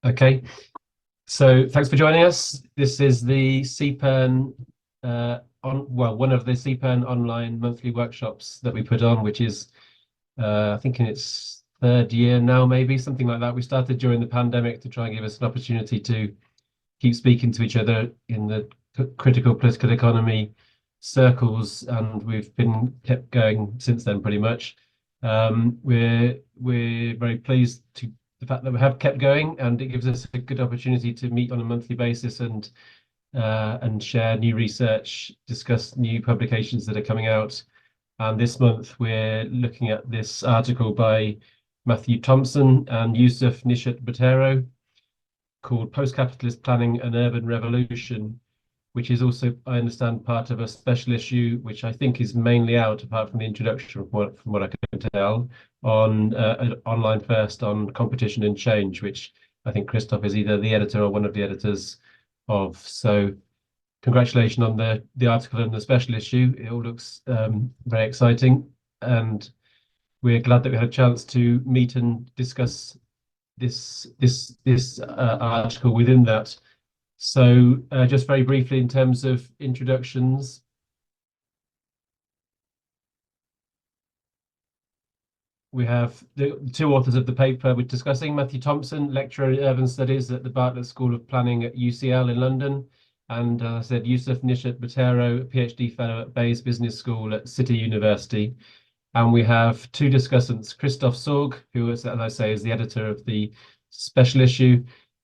Okay, so thanks for joining us. This is the CPERN one of the CPERN online monthly workshops that we put on, which is I think in its third year now, maybe something like that. We started during the pandemic to try and give us an opportunity to keep speaking to each other in the critical political economy circles, and we've been kept going since then pretty much. We're very pleased to the fact that we have kept going, and it gives us a good opportunity to meet on a monthly basis and share new research, discuss new publications that are coming out. And this month we're looking at this article by Matthew Thompson and Yousaf Nishat-Botero called Postcapitalist Planning an Urban Revolution, which is also, I understand, part of a special issue, which I think is mainly out, apart from the introduction, from what I can tell, on online first on competition and change, which I think Christoph is either the editor or one of the editors of. So congratulations on the article and the special issue. It all looks very exciting, and we're glad that we had a chance to meet and discuss this article within that. So just very briefly in terms of introductions, we have the two authors of the paper we're discussing: Matthew Thompson, lecturer in urban studies at the Bartlett School of Planning at UCL in London, and I said Yousaf Nishat-Botero, PhD fellow at Bayes Business School at City University. And we have two discussants: Christoph Sorg, who, as I say, is the editor of the special issue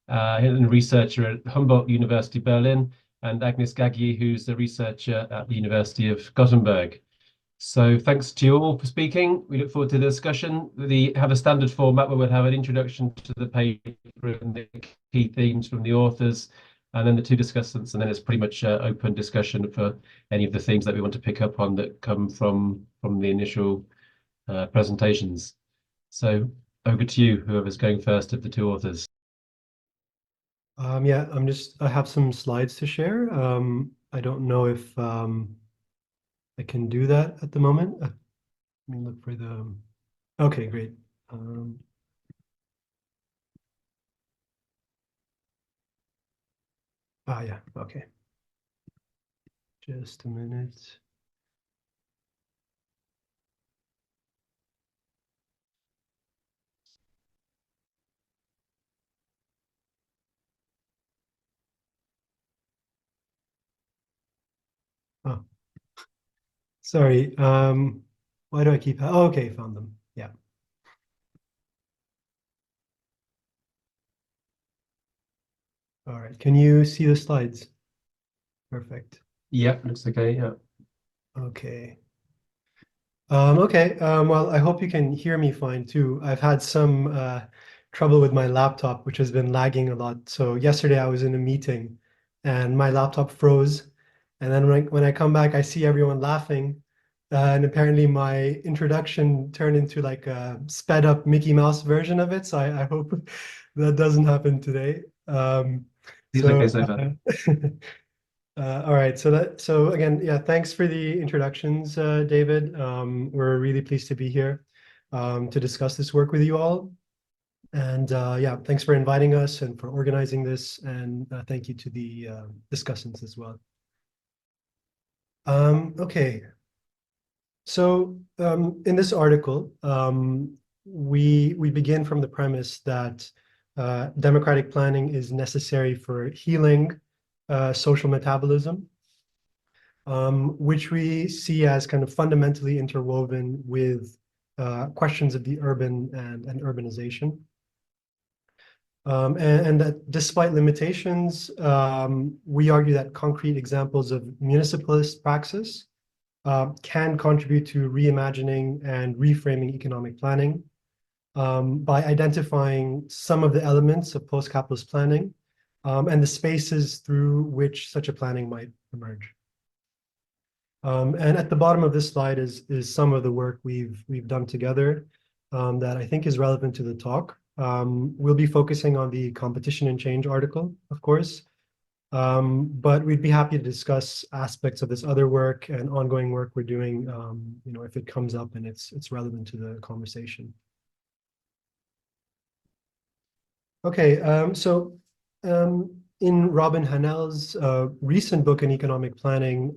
and a researcher at Humboldt University Berlin, and Agnes Gagyi, who's a researcher at the University of Gothenburg. So thanks to you all for speaking. We look forward to the discussion. We have a standard format where we'll have an introduction to the paper and the key themes from the authors, and then the two discussants, and then it's pretty much open discussion for any of the themes that we want to pick up on that come from the initial presentations. So over to you, whoever's going first of the two authors. Yeah, I have some slides to share. I don't know if I can do that at the moment. Let me look for okay, great. Yeah, okay. Just a minute. Oh, sorry. Why do I keep? Oh, okay, found them. Yeah. All right. Can you see the slides? Perfect. Yeah, looks okay. Yeah. Okay. Okay. Well, I hope you can hear me fine too. I've had some trouble with my laptop, which has been lagging a lot. So yesterday I was in a meeting and my laptop froze. And then when I come back, I see everyone laughing. And apparently my introduction turned into like a sped up Mickey Mouse version of it. So I hope that doesn't happen today. It's okay so far. All right, so again, yeah, thanks for the introductions, David. We're really pleased to be here to discuss this work with you all. And yeah, thanks for inviting us and for organizing this, and thank you to the discussants as well. Okay, so in this article, we begin from the premise that democratic planning is necessary for healing social metabolism, which we see as kind of fundamentally interwoven with questions of the urban and urbanization. And that despite limitations, we argue that concrete examples of municipalist praxis can contribute to reimagining and reframing economic planning by identifying some of the elements of post-capitalist planning and the spaces through which such a planning might emerge. And at the bottom of this slide is some of the work we've done together that I think is relevant to the talk. We'll be focusing on the competition and change article, of course, but we'd be happy to discuss aspects of this other work and ongoing work we're doing, you know, if it comes up and it's relevant to the conversation. Okay, in Robin Hanel's recent book in economic planning,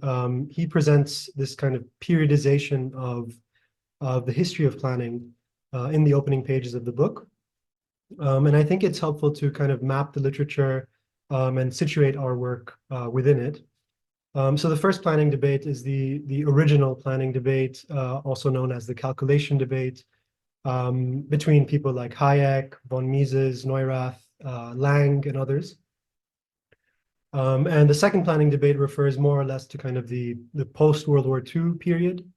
he presents this kind of periodization of the history of planning in the opening pages of the book. And I think it's helpful to kind of map the literature and situate our work within it. So the first planning debate is the original planning debate, also known as the calculation debate, between people like Hayek, von Mises, Neurath, Lang, and others. And the second planning debate refers more or less to kind of the post-World War II period.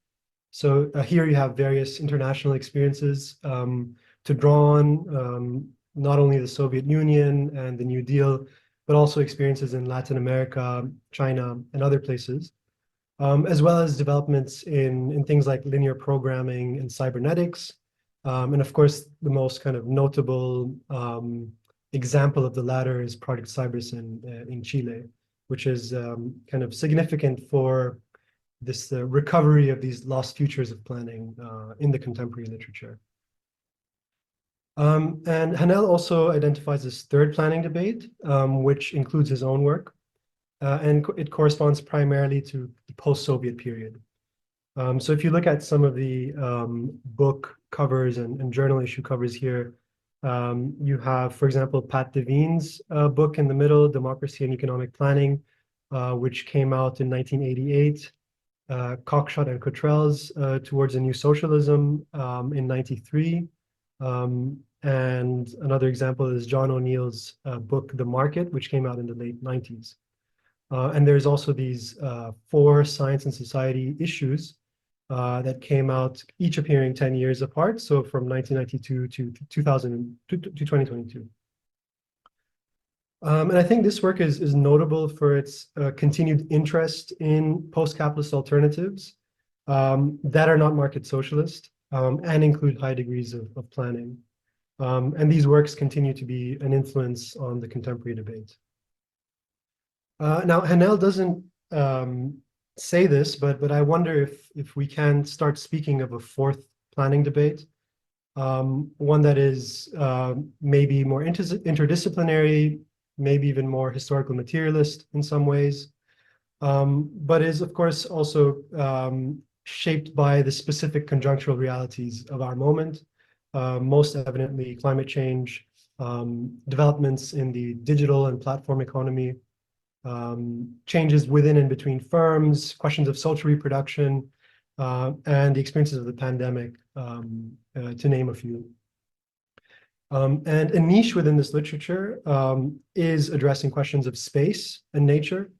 So here you have various international experiences to draw on, not only the Soviet Union and the New Deal, but also experiences in Latin America, China, and other places, as well as developments in things like linear programming and cybernetics. And of course, the most kind of notable example of the latter is Project Cybers in Chile, which is kind of significant for this recovery of these lost futures of planning in the contemporary literature. And Hanel also identifies this third planning debate, which includes his own work, and it corresponds primarily to the post-Soviet period. So if you look at some of the book covers and journal issue covers here, you have, for example, Pat Devine's book in the middle, Democracy and Economic Planning, which came out in 1988. Cockshott and Cottrell's Towards a New Socialism in 93. And another example is John O'Neill's book, The Market, which came out in the late 90s. And there's also these 4 science and society issues that came out, each appearing 10 years apart, so from 1992 to 2022. And I think this work is notable for its continued interest in post-capitalist alternatives that are not market socialist and include high degrees of planning. And these works continue to be an influence on the contemporary debate. Now, Hanel doesn't say this, but I wonder if we can start speaking of a fourth planning debate, one that is maybe more interdisciplinary, maybe even more historical materialist in some ways, but is of course also shaped by the specific conjunctural realities of our moment, most evidently climate change, developments in the digital and platform economy, changes within and between firms, questions of social reproduction, and the experiences of the pandemic, to name a few. And a niche within this literature is addressing questions of space and nature,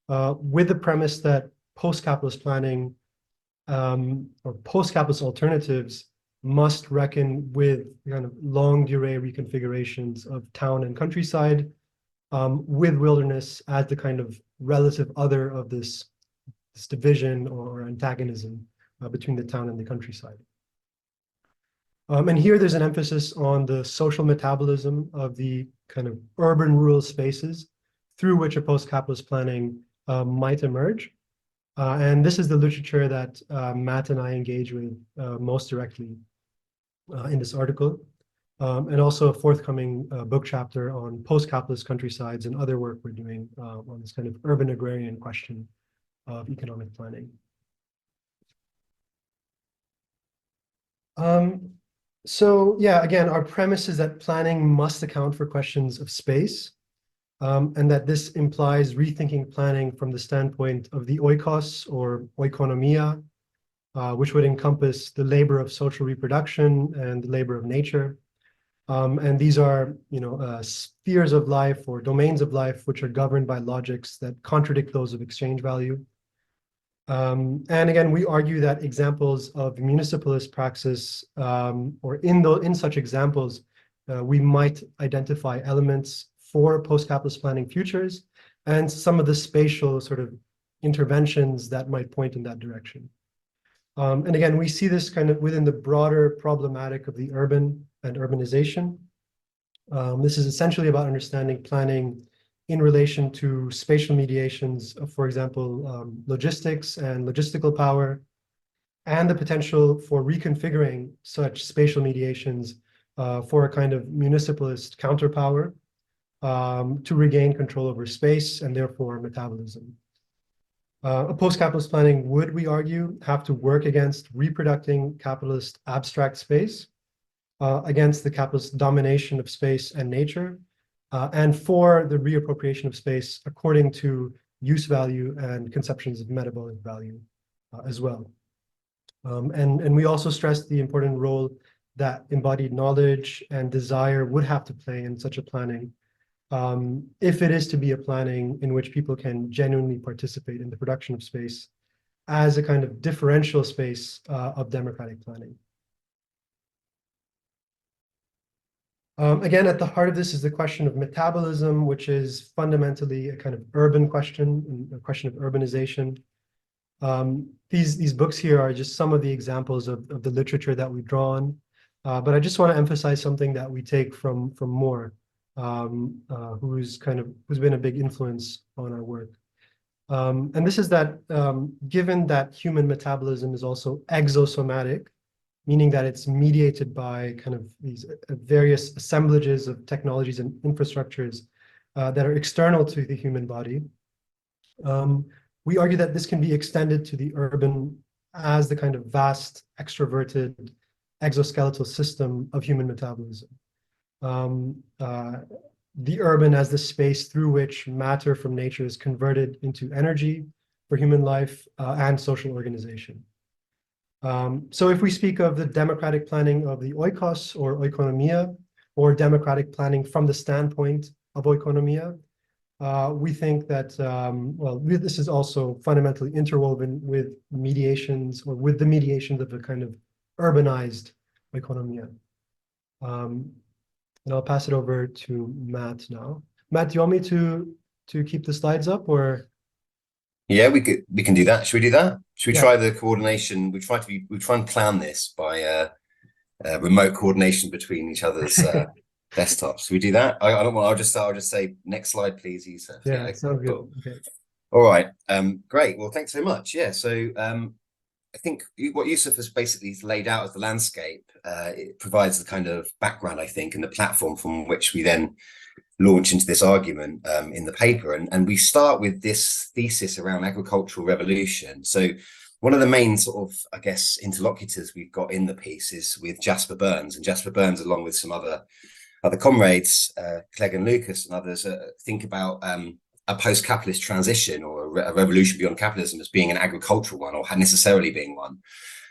with the premise that post-capitalist planning or post-capitalist alternatives must reckon with kind of longue durée reconfigurations of town and countryside, with wilderness as the kind of relative other of this division or antagonism between the town and the countryside. And here there's an emphasis on the social metabolism of the kind of urban-rural spaces through which a post-capitalist planning might emerge. And this is the literature that Matt and I engage with most directly in this article. And also a forthcoming book chapter on post-capitalist countrysides and other work we're doing on this kind of urban agrarian question of economic planning. So yeah, again, our premise is that planning must account for questions of space, and that this implies rethinking planning from the standpoint of the oikos or oikonomia, which would encompass the labor of social reproduction and the labor of nature. And these are, spheres of life or domains of life which are governed by logics that contradict those of exchange value. And again, we argue that examples of municipalist praxis, or in such examples, we might identify elements for post-capitalist planning futures and some of the spatial sort of interventions that might point in that direction. And again, we see this kind of within the broader problematic of the urban and urbanization. This is essentially about understanding planning in relation to spatial mediations of, for example, logistics and logistical power, and the potential for reconfiguring such spatial mediations for a kind of municipalist counterpower to regain control over space and therefore metabolism. A post-capitalist planning would, we argue, have to work against reproducing capitalist abstract space, against the capitalist domination of space and nature, and for the reappropriation of space according to use value and conceptions of metabolic value as well. And we also stress the important role that embodied knowledge and desire would have to play in such a planning, if it is to be a planning in which people can genuinely participate in the production of space as a kind of differential space of democratic planning. Again, at the heart of this is the question of metabolism, which is fundamentally a kind of urban question, a question of urbanization. These books here are just some of the examples of the literature that we've drawn, but I just want to emphasize something that we take from Moore, who's been a big influence on our work. And this is that given that human metabolism is also exosomatic, meaning that it's mediated by kind of these various assemblages of technologies and infrastructures that are external to the human body. We argue that this can be extended to the urban as the kind of vast, extroverted, exoskeletal system of human metabolism. The urban as the space through which matter from nature is converted into energy for human life and social organization. So if we speak of the democratic planning of the oikos or oikonomia, or democratic planning from the standpoint of oikonomia, we think that, this is also fundamentally interwoven with mediations or with the mediations of a kind of urbanized oikonomia. And I'll pass it over to Matt now. Matt, do you want me to keep the slides up or? Yeah, we can do that. Should we do that? Should we try the coordination? We try and plan this by remote coordination between each other's desktops. Should we do that? I'll just say next slide, please, Yousaf. Yeah, sounds good. Cool. Okay. All right. Great. Well, thanks so much. Yeah. So I think what Yousaf has basically laid out as the landscape, it provides the kind of background, I think, and the platform from which we then launch into this argument in the paper. And we start with this thesis around agricultural revolution. So one of the main sort of, I guess, interlocutors we've got in the piece is with Jasper Burns. And Jasper Burns, along with some other comrades, Clegg and Lucas and others, think about a post-capitalist transition or a revolution beyond capitalism as being an agricultural one, or necessarily being one.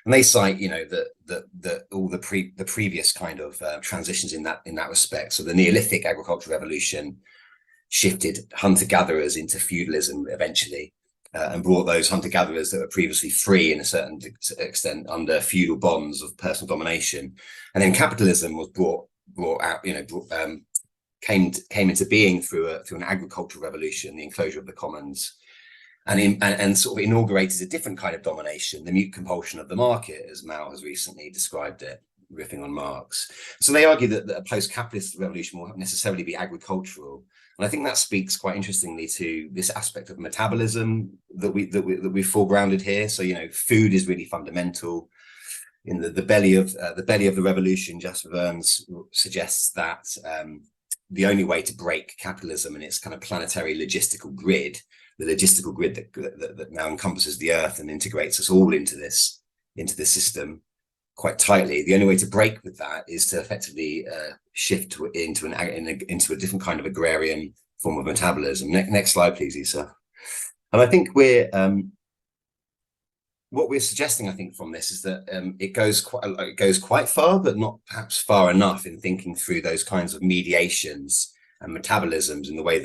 And they cite, that all the previous kind of transitions in that respect. So the Neolithic agricultural revolution shifted hunter-gatherers into feudalism eventually, and brought those hunter-gatherers that were previously free in a certain extent under feudal bonds of personal domination. And then capitalism was brought out, came into being through an agricultural revolution, the enclosure of the commons. And sort of inaugurated a different kind of domination, the mute compulsion of the market, as Mao has recently described it, riffing on Marx. So they argue that a post-capitalist revolution will necessarily be agricultural, and I think that speaks quite interestingly to this aspect of metabolism that we've foregrounded here. So food is really fundamental. In the belly of the revolution, Jasper Burns suggests that the only way to break capitalism and its kind of planetary logistical grid, the logistical grid that now encompasses the earth and integrates us all into this system quite tightly. The only way to break with that is to effectively shift into a different kind of agrarian form of metabolism. Next slide, please, Yousaf. And I think what we're suggesting, I think, from this is that it goes quite far, but not perhaps far enough in thinking through those kinds of mediations and metabolisms in the way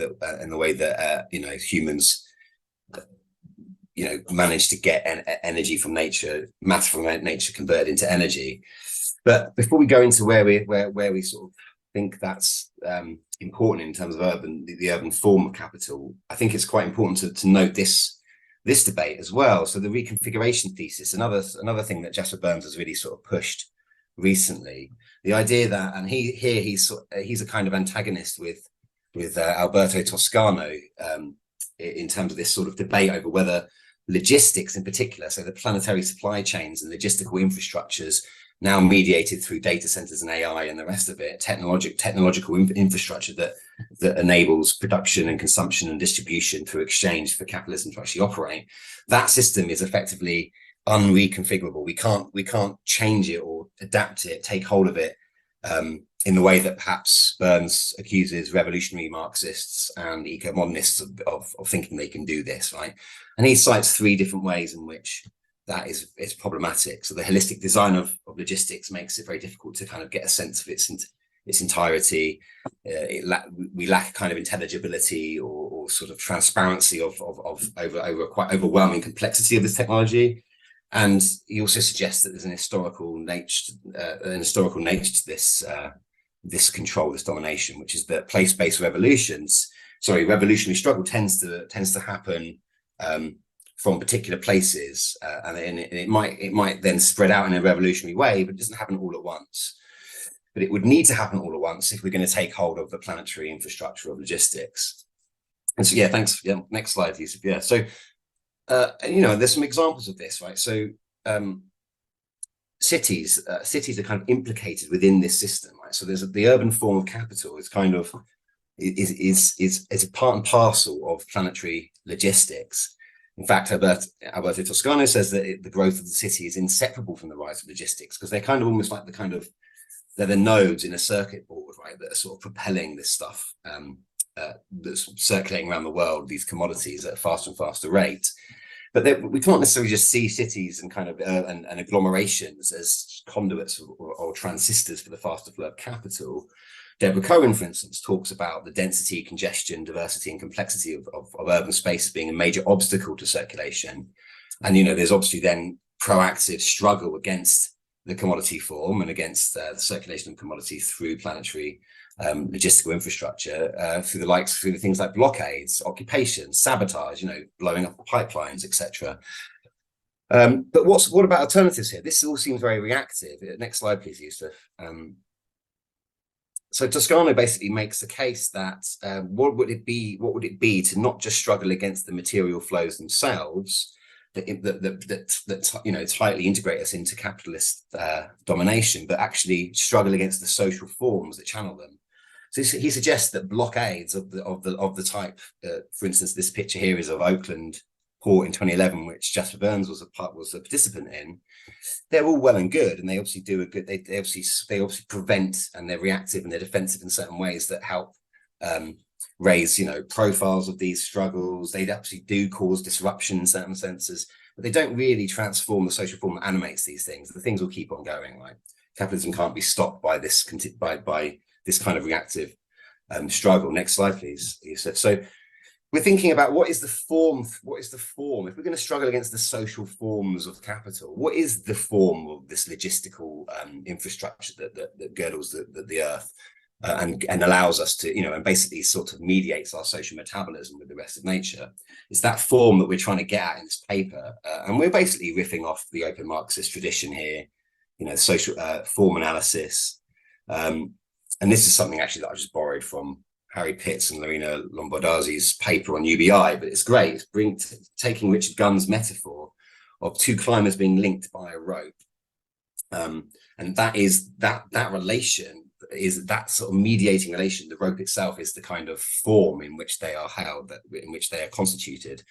that humans manage to get energy from nature, matter from nature converted into energy. But before we go into where we sort of think that's important in terms of the urban form of capital, I think it's quite important to note this debate as well. So the reconfiguration thesis, another thing that Jasper Burns has really sort of pushed recently, the idea that, and he's a kind of antagonist with Alberto Toscano in terms of this sort of debate over whether logistics in particular, so the planetary supply chains and logistical infrastructures, now mediated through data centers and AI and the rest of it, technological infrastructure that enables production and consumption and distribution through exchange for capitalism to actually operate. That system is effectively unreconfigurable. We can't change it or adapt it, take hold of it in the way that perhaps Burns accuses revolutionary Marxists and eco-modernists of thinking they can do this, right? And he cites 3 different ways in which that is problematic. So the holistic design of logistics makes it very difficult to kind of get a sense of its entirety. We lack a kind of intelligibility or sort of transparency of over quite overwhelming complexity of this technology. And he also suggests that there's an historical nature to this control, this domination, which is that place-based revolutionary struggle tends to happen from particular places, and it might then spread out in a revolutionary way, but it doesn't happen all at once. But it would need to happen all at once if we're going to take hold of the planetary infrastructure of logistics. And so, yeah, thanks. Yeah, next slide, Yousaf. Yeah, so there's some examples of this, right? So cities are kind of implicated within this system, right? So there's the urban form of capital is kind of is a part and parcel of planetary logistics. In fact, Alberto Toscano says that the growth of the city is inseparable from the rise of logistics, because they're kind of almost like they're the nodes in a circuit board, right, that are sort of propelling this stuff that's circulating around the world, these commodities at a faster and faster rate. But we can't necessarily just see cities and kind of and agglomerations as conduits or transistors for the faster flow of capital. Deborah Cohen, for instance, talks about the density, congestion, diversity, and complexity of urban space being a major obstacle to circulation. And, there's obviously then proactive struggle against the commodity form and against the circulation of commodities through planetary logistical infrastructure, through the things like blockades, occupation, sabotage, blowing up pipelines, etc. But what about alternatives here? This all seems very reactive. Next slide, please, Yousaf. So Toscano basically makes the case that what would it be to not just struggle against the material flows themselves that tightly integrate us into capitalist domination, but actually struggle against the social forms that channel them. So he suggests that blockades of the type, for instance, this picture here is of Oakland Port in 2011, which Jasper Burns was a participant in. They're all well and good, and they obviously do a good. They obviously prevent, and they're reactive and they're defensive in certain ways that help raise profiles of these struggles. They absolutely do cause disruption in certain senses, but they don't really transform the social form that animates these things. The things will keep on going, right? Capitalism can't be stopped by this this kind of reactive struggle. Next slide, please, Yousaf. So we're thinking about what is the form? If we're going to struggle against the social forms of capital, what is the form of this logistical infrastructure that girdles the earth and allows us to, and basically sort of mediates our social metabolism with the rest of nature? It's that form that we're trying to get at in this paper, and we're basically riffing off the open Marxist tradition here, social form analysis, and this is something actually that I just borrowed from Harry Pitts and Lorena Lombardozzi's paper on UBI, but it's great. It's taking Richard Gunn's metaphor of 2 climbers being linked by a rope, and that is that relation is that sort of mediating relation. The rope itself is the kind of form in which they are held, in which they are constituted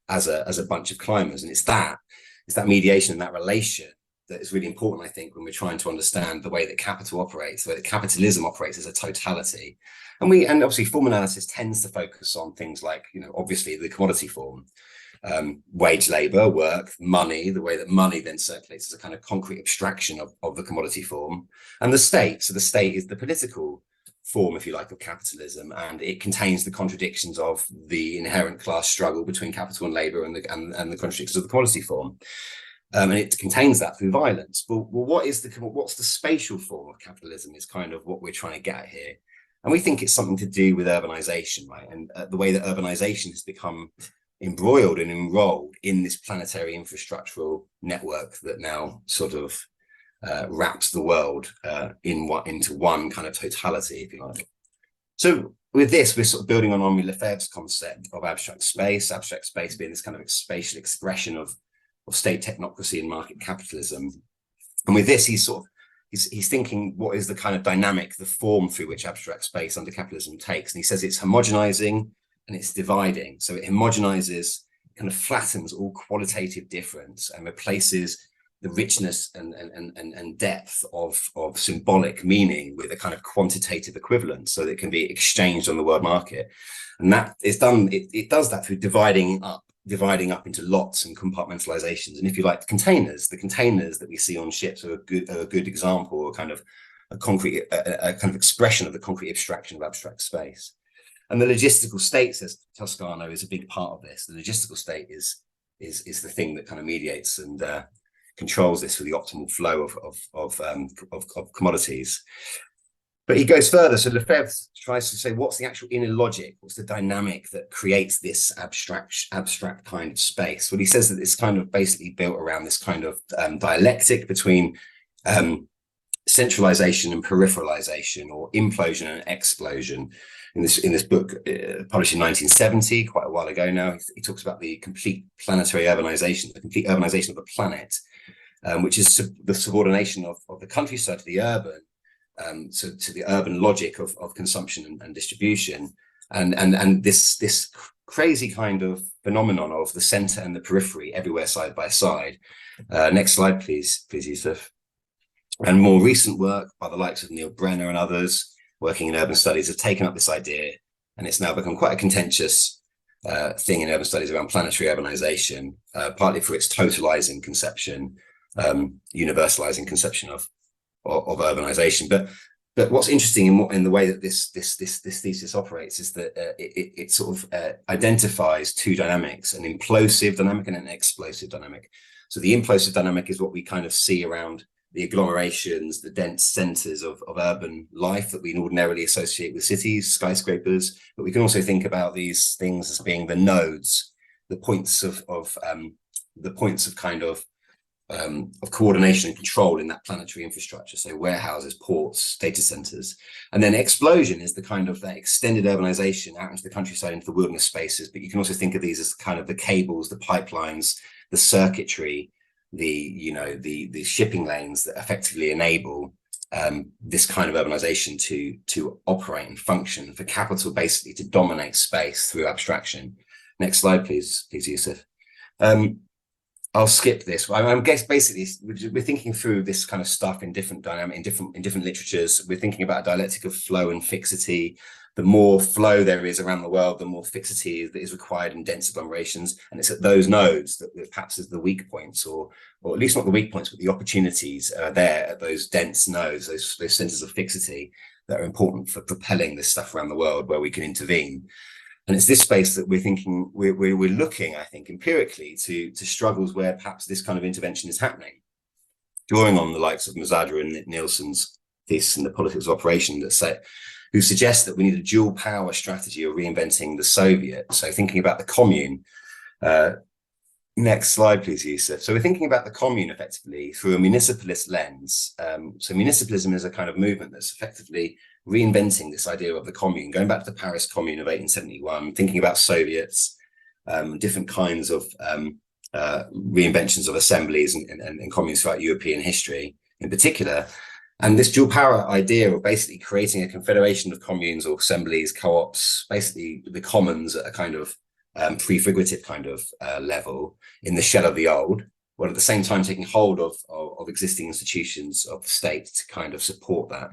as a bunch of climbers, and it's that mediation and that relation that is really important, I think, when we're trying to understand the way that capital operates, the way that capitalism operates as a totality. And obviously form analysis tends to focus on things like, obviously the commodity form, wage labor, work, money, the way that money then circulates as a kind of concrete abstraction of the commodity form, and the state. So the state is the political form, if you like, of capitalism, and it contains the contradictions of the inherent class struggle between capital and labor and the contradictions of the commodity form. And it contains that through violence. But what's the spatial form of capitalism is kind of what we're trying to get at here. And we think it's something to do with urbanization, right? And the way that urbanization has become embroiled and enrolled in this planetary infrastructural network that now sort of wraps the world into one kind of totality, if you like. So with this, we're sort of building on Henri Lefebvre's concept of abstract space being this kind of spatial expression of state technocracy and market capitalism. And with this, he's sort of he's thinking what is the kind of dynamic, the form through which abstract space under capitalism takes. And he says it's homogenizing and it's dividing. So it homogenizes, kind of flattens all qualitative difference and replaces the richness and depth of symbolic meaning with a kind of quantitative equivalent, so that it can be exchanged on the world market. And that is done, it does that through dividing up into lots and compartmentalizations. And if you like, the containers that we see on ships are a good example, or kind of a concrete, a kind of expression of the concrete abstraction of abstract space. And the logistical state, says Toscano, is a big part of this. The logistical state is the thing that kind of mediates and controls this for the optimal flow of commodities. But he goes further. So Lefebvre tries to say, what's the actual inner logic? What's the dynamic that creates this abstract kind of space? Well, he says that it's kind of basically built around this kind of dialectic between centralization and peripheralization, or implosion and explosion. In this book, published in 1970, quite a while ago now, he talks about the complete planetary urbanization, the complete urbanization of the planet, which is the subordination of the countryside to the urban. So to the urban logic of consumption and distribution, and this crazy kind of phenomenon of the center and the periphery everywhere side by side. Next slide, please, Yousaf. And more recent work by the likes of Neil Brenner and others working in urban studies have taken up this idea, and it's now become quite a contentious thing in urban studies around planetary urbanization, partly for its totalizing conception, universalizing conception of urbanization. But what's interesting in the way that this thesis operates is that it sort of identifies two dynamics: an implosive dynamic and an explosive dynamic. So the implosive dynamic is what we kind of see around the agglomerations, the dense centers of urban life that we ordinarily associate with cities, skyscrapers. But we can also think about these things as being the nodes, the points of coordination and control in that planetary infrastructure, so warehouses, ports, data centers. And then explosion is the kind of that extended urbanization out into the countryside, into the wilderness spaces. But you can also think of these as kind of the cables, the pipelines, the circuitry, the shipping lanes that effectively enable this kind of urbanization to operate and function, for capital basically to dominate space through abstraction. Next slide, please, Yousaf. I'll skip this. I guess basically we're thinking through this kind of stuff in different dynamic, in different literatures. We're thinking about a dialectic of flow and fixity. The more flow there is around the world, the more fixity that is required in dense agglomerations. And it's at those nodes that perhaps is the weak points, or at least not the weak points, but the opportunities are there at those dense nodes, those centers of fixity that are important for propelling this stuff around the world, where we can intervene. And it's this space that we're thinking, we're looking, I think, empirically to struggles where perhaps this kind of intervention is happening, drawing on the likes of Mazada and Nielsen's thesis in the politics of operation who suggests that we need a dual power strategy of reinventing the Soviet. So thinking about the commune. Next slide, please, Yousaf. So we're thinking about the commune effectively through a municipalist lens. So municipalism is a kind of movement that's effectively reinventing this idea of the commune, going back to the Paris Commune of 1871, thinking about Soviets, different kinds of reinventions of assemblies and communes throughout European history in particular. And this dual power idea of basically creating a confederation of communes or assemblies, co-ops, basically the commons at a kind of prefigurative kind of level in the shell of the old, while at the same time taking hold of existing institutions of the state to kind of support that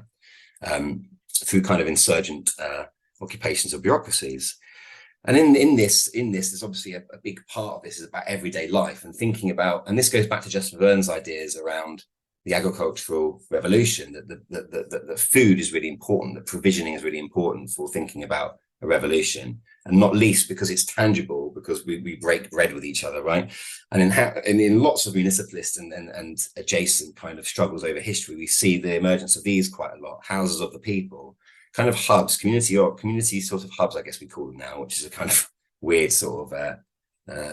through kind of insurgent occupations of bureaucracies. And in this, there's obviously a big part of this is about everyday life and thinking about, and this goes back to Justin Verne's ideas around the agricultural revolution, that food is really important, that provisioning is really important for thinking about a revolution, and not least because it's tangible, because we break bread with each other, right? And in lots of municipalist and adjacent kind of struggles over history, we see the emergence of these quite a lot: houses of the people, kind of hubs, community sort of hubs, I guess we call them now, which is a kind of weird sort of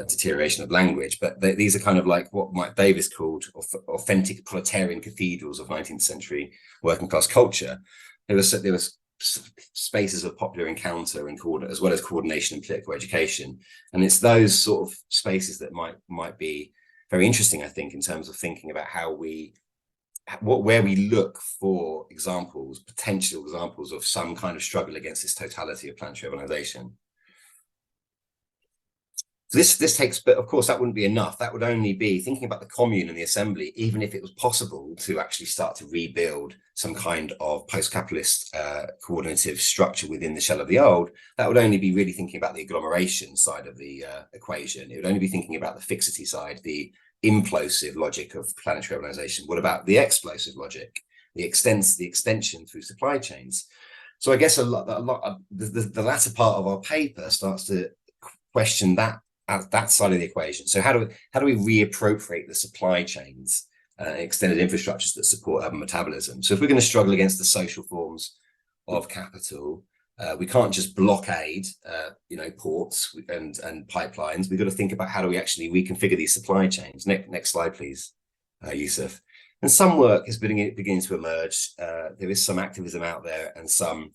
deterioration of language, but these are kind of like what Mike Davis called authentic proletarian cathedrals of 19th century working class culture. There was spaces of popular encounter and as well as coordination and political education, and it's those sort of spaces that might be very interesting, I think, in terms of thinking about how we where we look for examples, potential examples of some kind of struggle against this totality of planetary urbanization. So this takes, but of course that wouldn't be enough. That would only be thinking about the commune and the assembly, even if it was possible to actually start to rebuild some kind of post-capitalist coordinative structure within the shell of the old. That would only be really thinking about the agglomeration side of the equation. It would only be thinking about the fixity side, the implosive logic of planetary urbanization. What about the explosive logic, the extension through supply chains? So I guess the latter part of our paper starts to question that side of the equation. So how do we reappropriate the supply chains, extended infrastructures that support urban metabolism? So if we're going to struggle against the social forms of capital, we can't just blockade, ports and pipelines. We've got to think about how do we actually reconfigure these supply chains. Next slide, please, Yousaf. And some work is beginning to emerge. There is some activism out there and some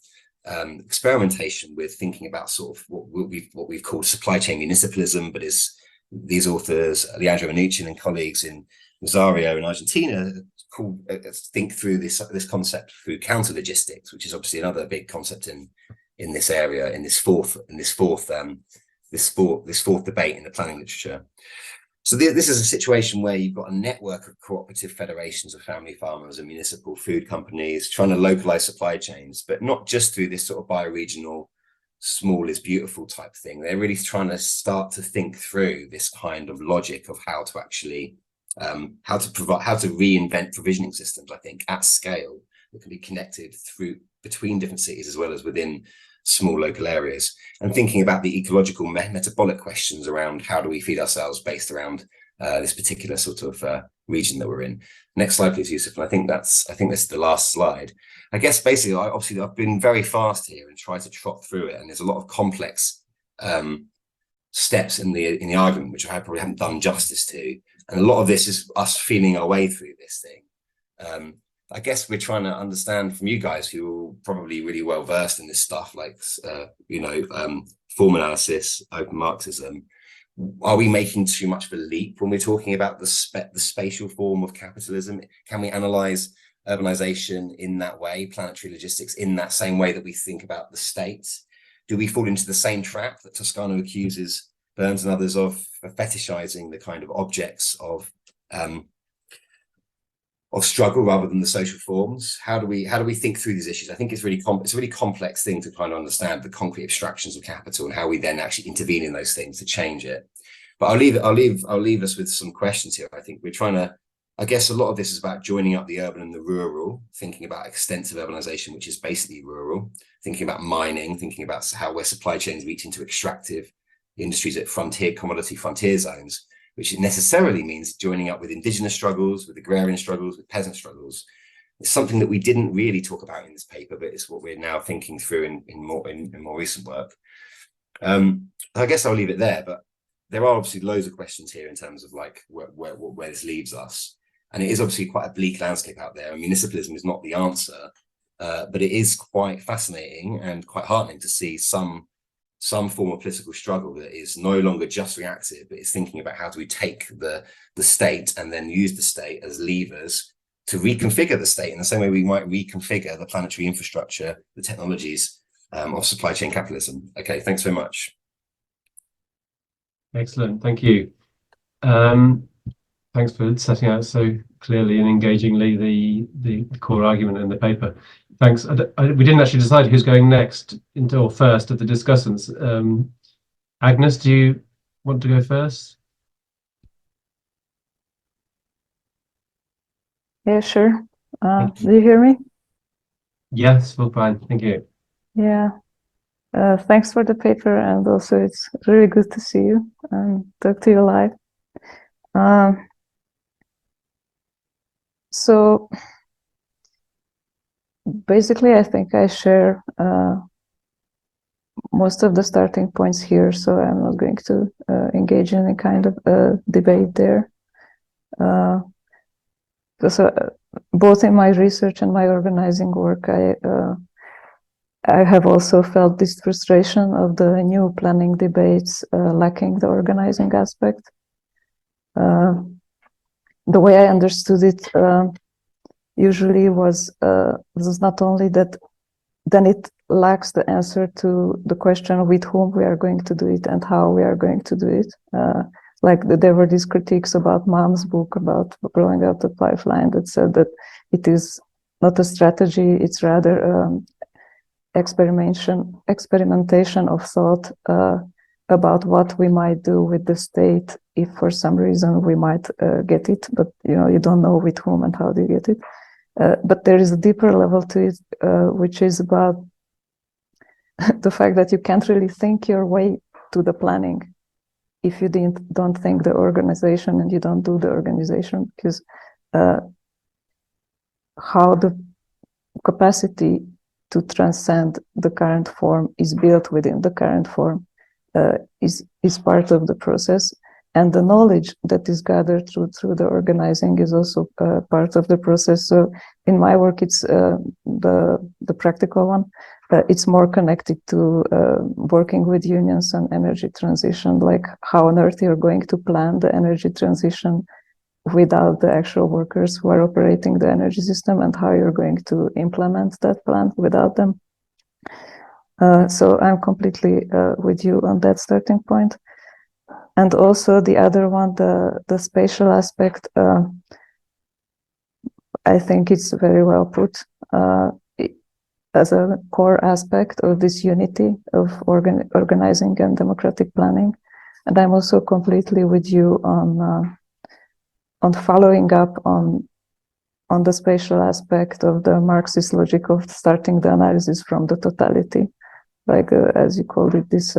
experimentation with thinking about sort of what we've called supply chain municipalism, but is these authors, Leandro Mnuchin and colleagues in Rosario in Argentina, think through this concept through counter logistics, which is obviously another big concept in this area, in this fourth debate in the planning literature. So this is a situation where you've got a network of cooperative federations of family farmers and municipal food companies trying to localize supply chains, but not just through this sort of bioregional, small is beautiful type thing. They're really trying to start to think through this kind of logic of how to actually, how to reinvent provisioning systems, I think, at scale that can be connected between different cities as well as within small local areas, and thinking about the ecological metabolic questions around how do we feed ourselves based around this particular sort of region that we're in. Next slide, please, Yousaf. And I think this is the last slide. I guess basically, I've been very fast here and tried to trot through it, and there's a lot of complex steps in the argument which I probably haven't done justice to, and a lot of this is us feeling our way through this thing. I guess we're trying to understand from you guys who are probably really well versed in this stuff, like form analysis, open Marxism. Are we making too much of a leap when we're talking about the spatial form of capitalism? Can we analyze urbanization in that way, planetary logistics in that same way that we think about the state? Do we fall into the same trap that Toscano accuses Burns and others of fetishizing the kind of objects of struggle rather than the social forms? How do we think through these issues? I think it's a really complex thing to kind of understand the concrete abstractions of capital and how we then actually intervene in those things to change it. But I'll leave us with some questions here. I think we're trying to, I guess a lot of this is about joining up the urban and the rural, thinking about extensive urbanization, which is basically rural, thinking about mining, thinking about where supply chains reach into extractive industries at commodity frontier zones, which necessarily means joining up with indigenous struggles, with agrarian struggles, with peasant struggles. It's something that we didn't really talk about in this paper, but it's what we're now thinking through in more recent work. I guess I'll leave it there, but there are obviously loads of questions here in terms of like where this leaves us. And it is obviously quite a bleak landscape out there. And municipalism is not the answer, but it is quite fascinating and quite heartening to see some form of political struggle that is no longer just reactive, but is thinking about how do we take the state and then use the state as levers to reconfigure the state in the same way we might reconfigure the planetary infrastructure, the technologies of supply chain capitalism. Okay, thanks very much. Excellent, thank you. Thanks for setting out so clearly and engagingly the core argument in the paper. Thanks. We didn't actually decide who's going next or first of the discussants. Agnes, do you want to go first? Yeah, sure. Do you hear me? Yes, well, fine. Thank you. Yeah. Thanks for the paper, and also it's really good to see you and talk to you live. So basically, I think I share most of the starting points here, so I'm not going to engage in any kind of debate there. Because both in my research and my organizing work, I have also felt this frustration of the new planning debates lacking the organizing aspect. The way I understood it, usually was not only that, then it lacks the answer to the question with whom we are going to do it and how we are going to do it. Like there were these critiques about Malm's book about growing out the pipeline that said that it is not a strategy, it's rather experimentation of thought about what we might do with the state if for some reason we might get it, but you don't know with whom and how do you get it. But there is a deeper level to it, which is about the fact that you can't really think your way to the planning if you don't think the organization and you don't do the organization, because how the capacity to transcend the current form is built within the current form is part of the process, and the knowledge that is gathered through the organizing is also part of the process. So in my work, it's the practical one. It's more connected to working with unions and energy transition, like how on earth you're going to plan the energy transition without the actual workers who are operating the energy system, and how you're going to implement that plan without them. So I'm completely with you on that starting point. And also the other one, the spatial aspect, I think it's very well put as a core aspect of this unity of organizing and democratic planning. And I'm also completely with you on following up on the spatial aspect of the Marxist logic of starting the analysis from the totality, like as you called it, this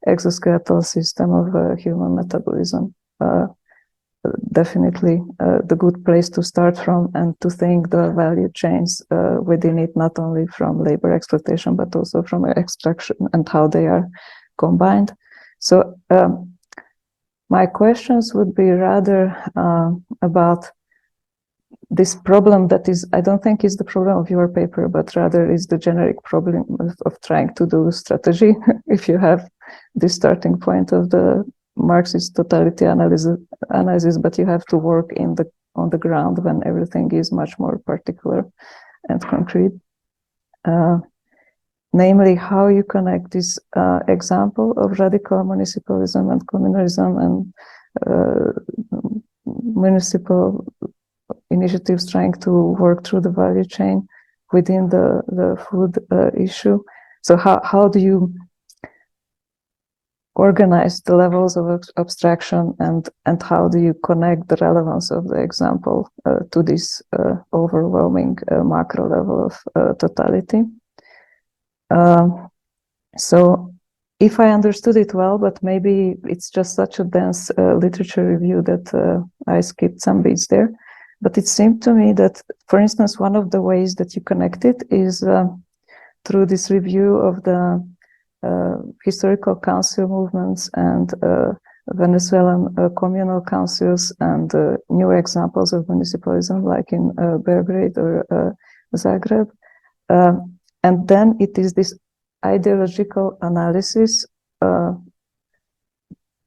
exoskeletal system of human metabolism. Definitely the good place to start from, and to think the value chains within it, not only from labor exploitation, but also from extraction and how they are combined. So my questions would be rather about this problem that is, I don't think is the problem of your paper, but rather is the generic problem of trying to do strategy. If you have this starting point of the Marxist totality analysis, but you have to work on the ground when everything is much more particular and concrete. Namely, how you connect this example of radical municipalism and communalism and municipal initiatives trying to work through the value chain within the food issue. So how do you organize the levels of abstraction, and how do you connect the relevance of the example to this overwhelming macro level of totality? So if I understood it well, but maybe it's just such a dense literature review that I skipped some bits there, but it seemed to me that, for instance, one of the ways that you connect it is through this review of the historical council movements and Venezuelan communal councils and new examples of municipalism, like in Belgrade or Zagreb. And then it is this ideological analysis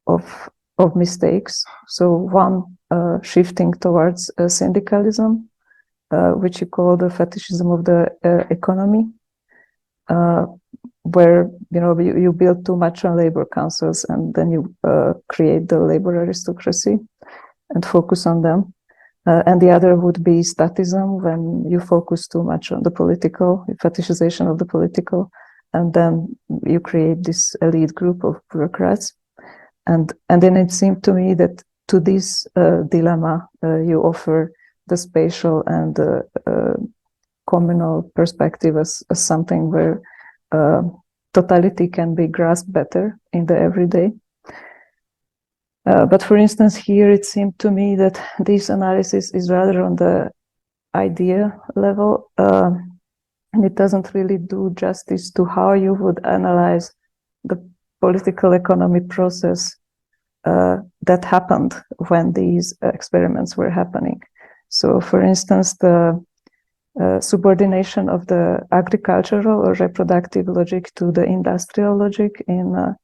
of mistakes. So one shifting towards syndicalism, which you call the fetishism of the economy, where you build too much on labor councils, and then you create the labor aristocracy and focus on them. And the other would be statism, when you focus too much on the political, fetishization of the political, and then you create this elite group of bureaucrats. And then it seemed to me that to this dilemma, you offer the spatial and communal perspective as something where totality can be grasped better in the everyday. But for instance, here it seemed to me that this analysis is rather on the idea level, and it doesn't really do justice to how you would analyze the political economy process that happened when these experiments were happening. So, for instance, the subordination of the agricultural or reproductive logic to the industrial logic in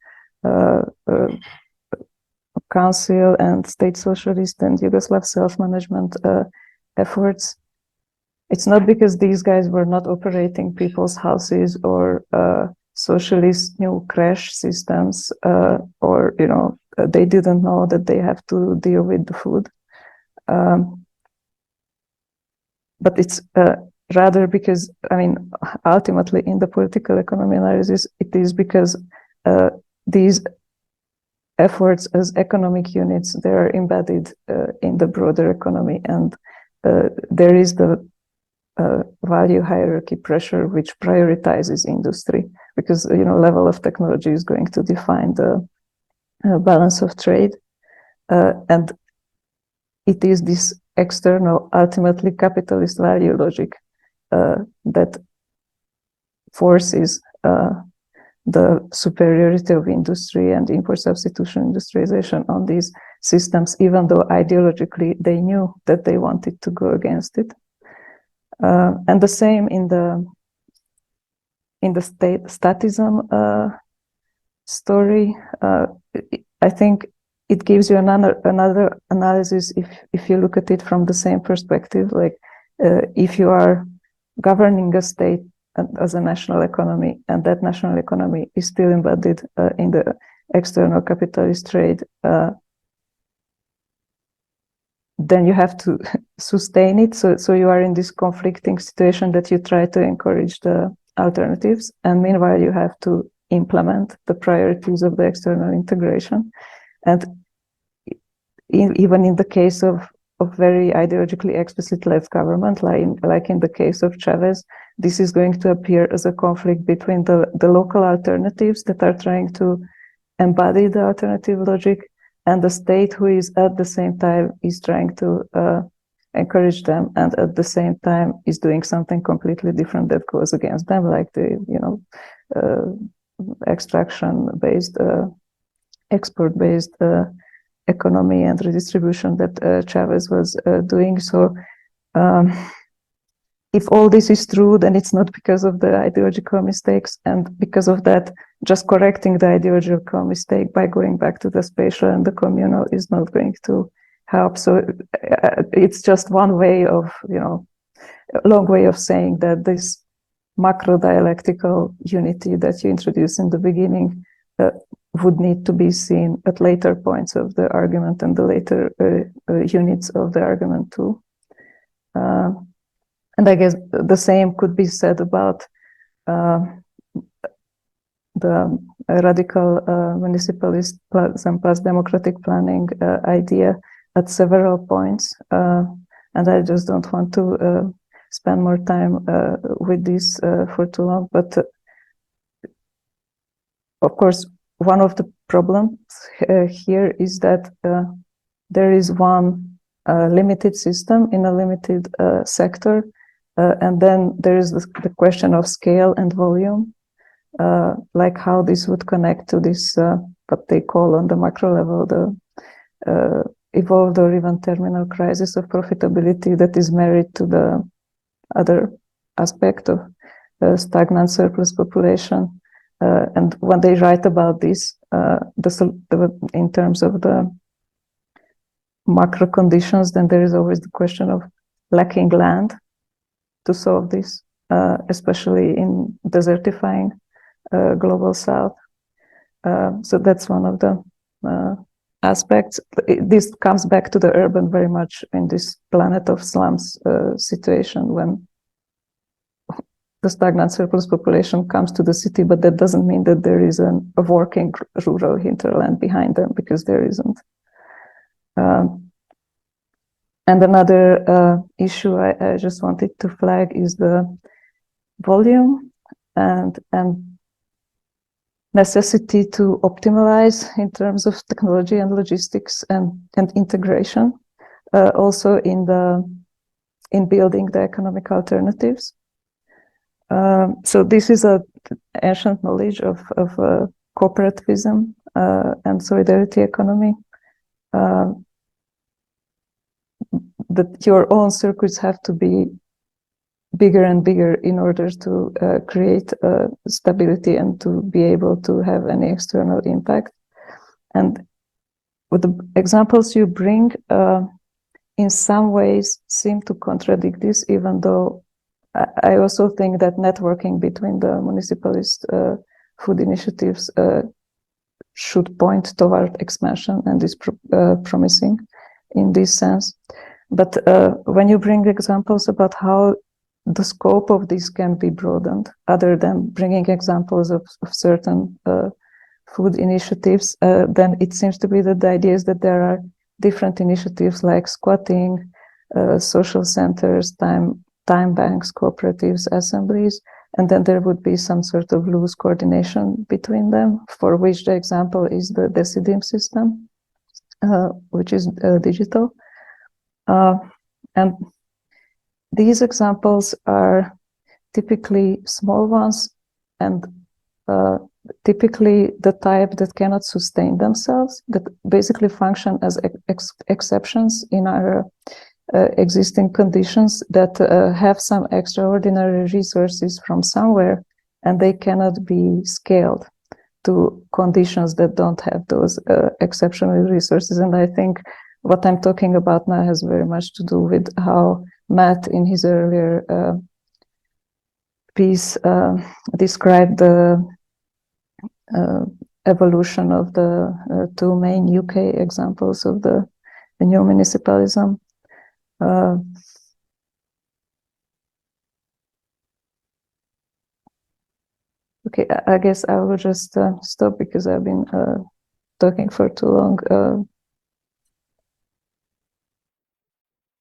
council and state socialist and Yugoslav self-management efforts it's not because these guys were not operating people's houses or socialist new crash systems, or they didn't know that they have to deal with the food. But it's rather because, I mean, ultimately in the political economy analysis, it is because these efforts as economic units, they are embedded in the broader economy, and there is the value hierarchy pressure which prioritizes industry, because level of technology is going to define the balance of trade, and it is this external, ultimately capitalist value logic that forces the superiority of industry and import substitution industrialization on these systems, even though ideologically they knew that they wanted to go against it. And the same in the statism story. I think it gives you another analysis if you look at it from the same perspective. Like if you are governing a state as a national economy, and that national economy is still embedded in the external capitalist trade, then you have to sustain it. So you are in this conflicting situation that you try to encourage the alternatives, and meanwhile you have to implement the priorities of the external integration. And even in the case of very ideologically explicit left government, like in the case of Chavez, this is going to appear as a conflict between the local alternatives that are trying to embody the alternative logic, and the state who is at the same time is trying to encourage them, and at the same time is doing something completely different that goes against them, like the extraction-based, export-based economy and redistribution that Chavez was doing. So if all this is true, then it's not because of the ideological mistakes, and because of that, just correcting the ideological mistake by going back to the spatial and the communal is not going to help. So it's just one way of, a long way of saying that this macro dialectical unity that you introduced in the beginning would need to be seen at later points of the argument and the later units of the argument too. And I guess the same could be said about the radical municipalist plus democratic planning idea at several points. And I just don't want to spend more time with this for too long. But of course, one of the problems here is that there is one limited system in a limited sector. And then there is the question of scale and volume, like how this would connect to this, what they call on the macro level, the evolved or even terminal crisis of profitability that is married to the other aspect of stagnant surplus population. And when they write about this, in terms of the macro conditions, then there is always the question of lacking land to solve this, especially in desertifying global south. So that's one of the aspects. This comes back to the urban very much in this planet of slums situation, when the stagnant surplus population comes to the city, but that doesn't mean that there is a working rural hinterland behind them, because there isn't. And another issue I just wanted to flag is the volume and necessity to optimize in terms of technology and logistics and integration, also in building the economic alternatives. So this is an ancient knowledge of cooperativism and solidarity economy. That your own circuits have to be bigger and bigger in order to create stability and to be able to have any external impact. And with the examples you bring, in some ways seem to contradict this, even though I also think that networking between the municipalist food initiatives should point toward expansion and is promising in this sense. But when you bring examples about how the scope of this can be broadened, other than bringing examples of certain food initiatives, then it seems to be that the idea is that there are different initiatives like squatting, social centers, time banks, cooperatives, assemblies, and then there would be some sort of loose coordination between them, for which the example is the Decidim system, which is digital. And these examples are typically small ones and typically the type that cannot sustain themselves, that basically function as exceptions in our existing conditions, that have some extraordinary resources from somewhere, and they cannot be scaled to conditions that don't have those exceptional resources. And I think what I'm talking about now has very much to do with how Matt, in his earlier piece, described the evolution of the two main UK examples of the new municipalism. Okay, I guess I will just stop because I've been talking for too long.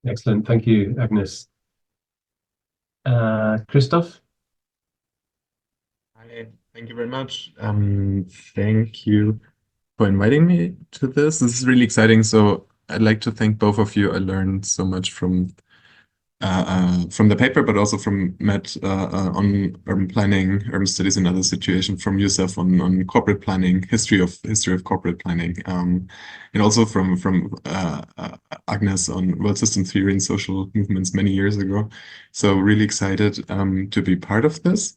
Excellent, thank you, Agnes. Christoph? Hi, thank you very much. Thank you for inviting me to this. This is really exciting. So I'd like to thank both of you. I learned so much from the paper, but also from Matt on urban planning, urban studies, and other situations. From Yousaf on corporate planning, history of corporate planning, and also from Agnes on world system theory and social movements many years ago. So really excited to be part of this.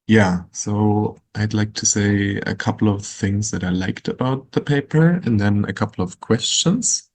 Yeah, so I'd like to say a couple of things that I liked about the paper, and then a couple of questions.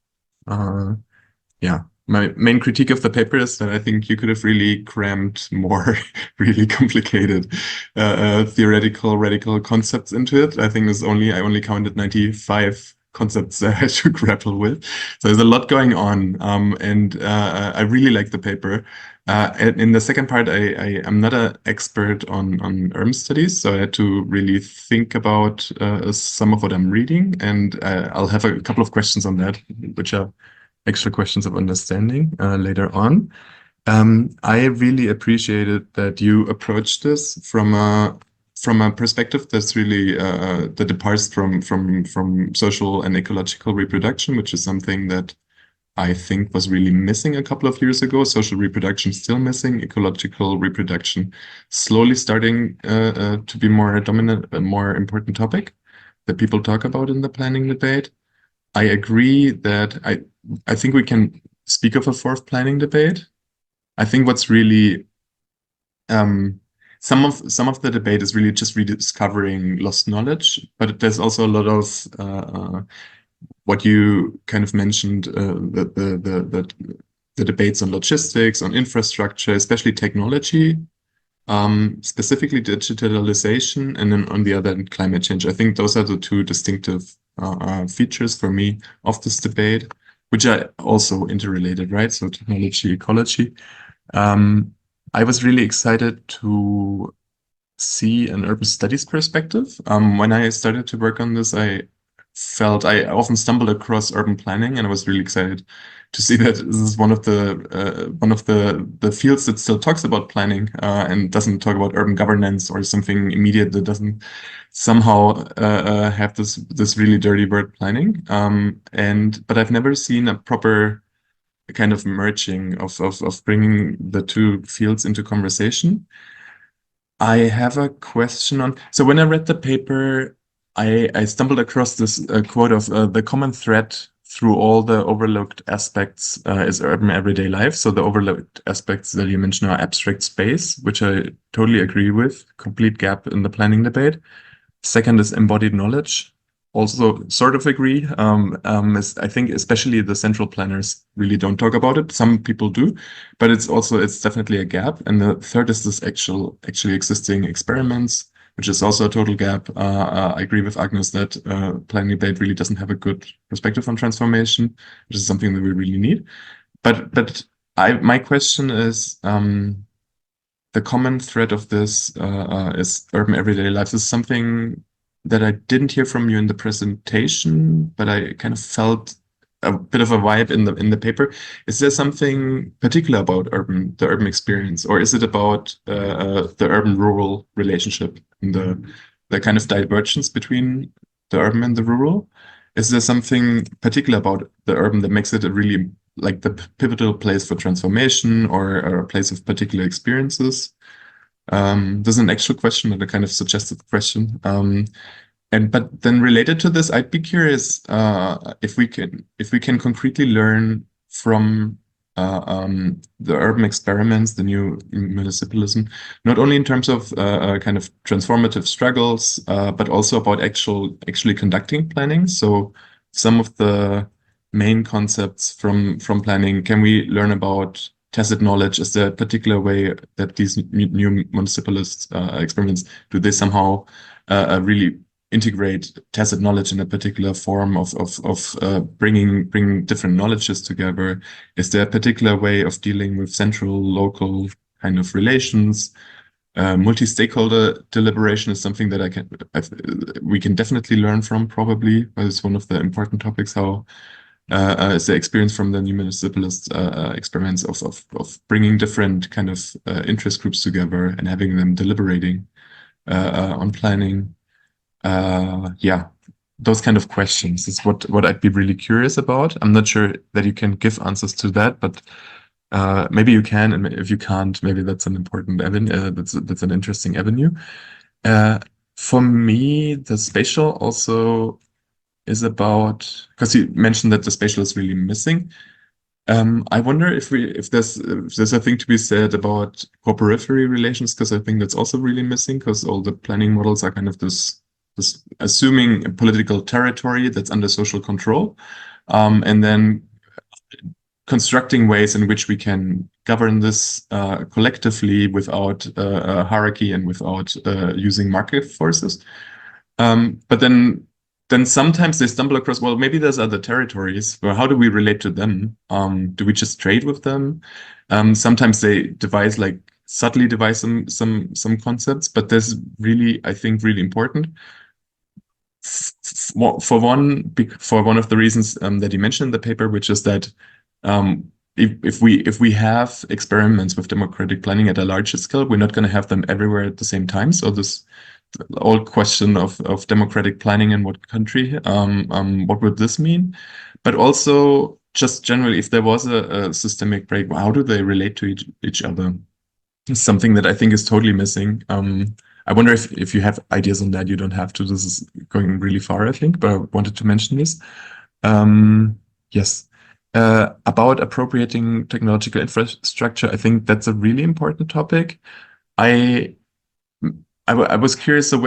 Yeah, my main critique of the paper is that I think you could have really crammed more really complicated theoretical radical concepts into it. I think I only counted 95 concepts that I had to grapple with. So there's a lot going on, and I really like the paper. And in the second part, I'm not an expert on urban studies, so I had to really think about some of what I'm reading, and I'll have a couple of questions on that, which are extra questions of understanding later on. I really appreciated that you approached this from a perspective that's really that departs from social and ecological reproduction, which is something that I think was really missing a couple of years ago. Social reproduction still missing, ecological reproduction slowly starting to be more dominant, a more important topic that people talk about in the planning debate. I agree that I think we can speak of a fourth planning debate. I think what's really some of the debate is really just rediscovering lost knowledge, but there's also a lot of what you kind of mentioned, the debates on logistics, on infrastructure, especially technology, specifically digitalization, and then on the other end, climate change. I think those are the two distinctive features for me of this debate, which are also interrelated, right? So technology, ecology. I was really excited to see an urban studies perspective. When I started to work on this, I often stumbled across urban planning, and I was really excited to see that this is one of the fields that still talks about planning and doesn't talk about urban governance or something immediate that doesn't somehow have this really dirty word planning. But I've never seen a proper kind of merging of bringing the two fields into conversation. I have a question on. So when I read the paper, I stumbled across this quote of the common thread through all the overlooked aspects is urban everyday life. So the overlooked aspects that you mentioned are abstract space, which I totally agree with, complete gap in the planning debate. Second is embodied knowledge, also sort of agree. I think especially the central planners really don't talk about it. Some people do, but it's definitely a gap. And the third is this actually existing experiments, which is also a total gap. I agree with Agnes that planning debate really doesn't have a good perspective on transformation, which is something that we really need. But my question is, the common thread of this is urban everyday life. This is something that I didn't hear from you in the presentation, but I kind of felt a bit of a vibe in the paper. Is there something particular about the urban experience, or is it about the urban-rural relationship and the kind of divergence between the urban and the rural? Is there something particular about the urban that makes it a really like the pivotal place for transformation or a place of particular experiences? This is an actual question and a kind of suggested question. But then related to this, I'd be curious if we can concretely learn from the urban experiments, the new municipalism, not only in terms of kind of transformative struggles, but also about actually conducting planning. So some of the main concepts from planning, can we learn about tacit knowledge? Is there a particular way that these new municipalist experiments, do they somehow really integrate tacit knowledge in a particular form of bringing different knowledges together? Is there a particular way of dealing with central, local kind of relations? Multi-stakeholder deliberation is something that we can definitely learn from, probably, but it's one of the important topics. How is the experience from the new municipalist experiments of bringing different kind of interest groups together and having them deliberating on planning? Yeah, those kind of questions is what I'd be really curious about. I'm not sure that you can give answers to that, but maybe you can, and if you can't, maybe that's an important avenue. That's an interesting avenue. For me, the spatial also is about, because you mentioned that the spatial is really missing. I wonder if there's a thing to be said about cooperative relations, because I think that's also really missing, because all the planning models are kind of this assuming a political territory that's under social control, and then constructing ways in which we can govern this collectively without a hierarchy and without using market forces. But then sometimes they stumble across, well, maybe there's other territories, but how do we relate to them? Do we just trade with them? Sometimes they subtly devise some concepts, but there's really, I think, really important. For one of the reasons that you mentioned in the paper, which is that if we have experiments with democratic planning at a larger scale, we're not going to have them everywhere at the same time. So this old question of democratic planning in what country, what would this mean? But also just generally, if there was a systemic break, how do they relate to each other? It's something that I think is totally missing. I wonder if you have ideas on that. You don't have to. This is going really far, I think, but I wanted to mention this. Yes. About appropriating technological infrastructure, I think that's a really important topic. I was curious, the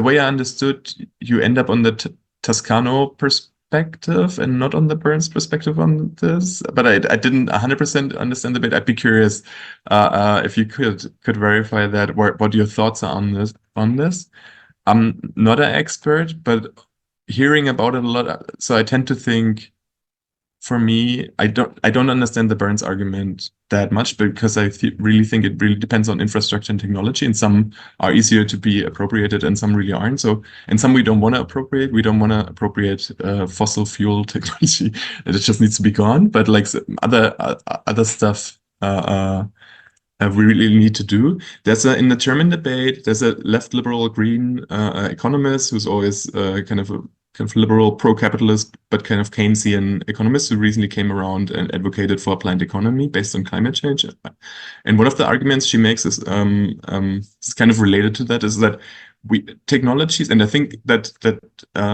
way I understood, you end up on the Toscano perspective and not on the Burns perspective on this, but I didn't 100% understand the bit. I'd be curious if you could verify that, what your thoughts are on this. I'm not an expert, but hearing about it a lot, so I tend to think, for me, I don't understand the Burns argument that much, because I really think it really depends on infrastructure and technology, and some are easier to be appropriated and some really aren't. So, and some we don't want to appropriate. We don't want to appropriate fossil fuel technology. It just needs to be gone. But like other stuff we really need to do. In the German debate, there's a left liberal green economist who's always kind of liberal pro-capitalist, but kind of Keynesian economist, who recently came around and advocated for a planned economy based on climate change. And one of the arguments she makes is kind of related to that, is that technologies, and I think that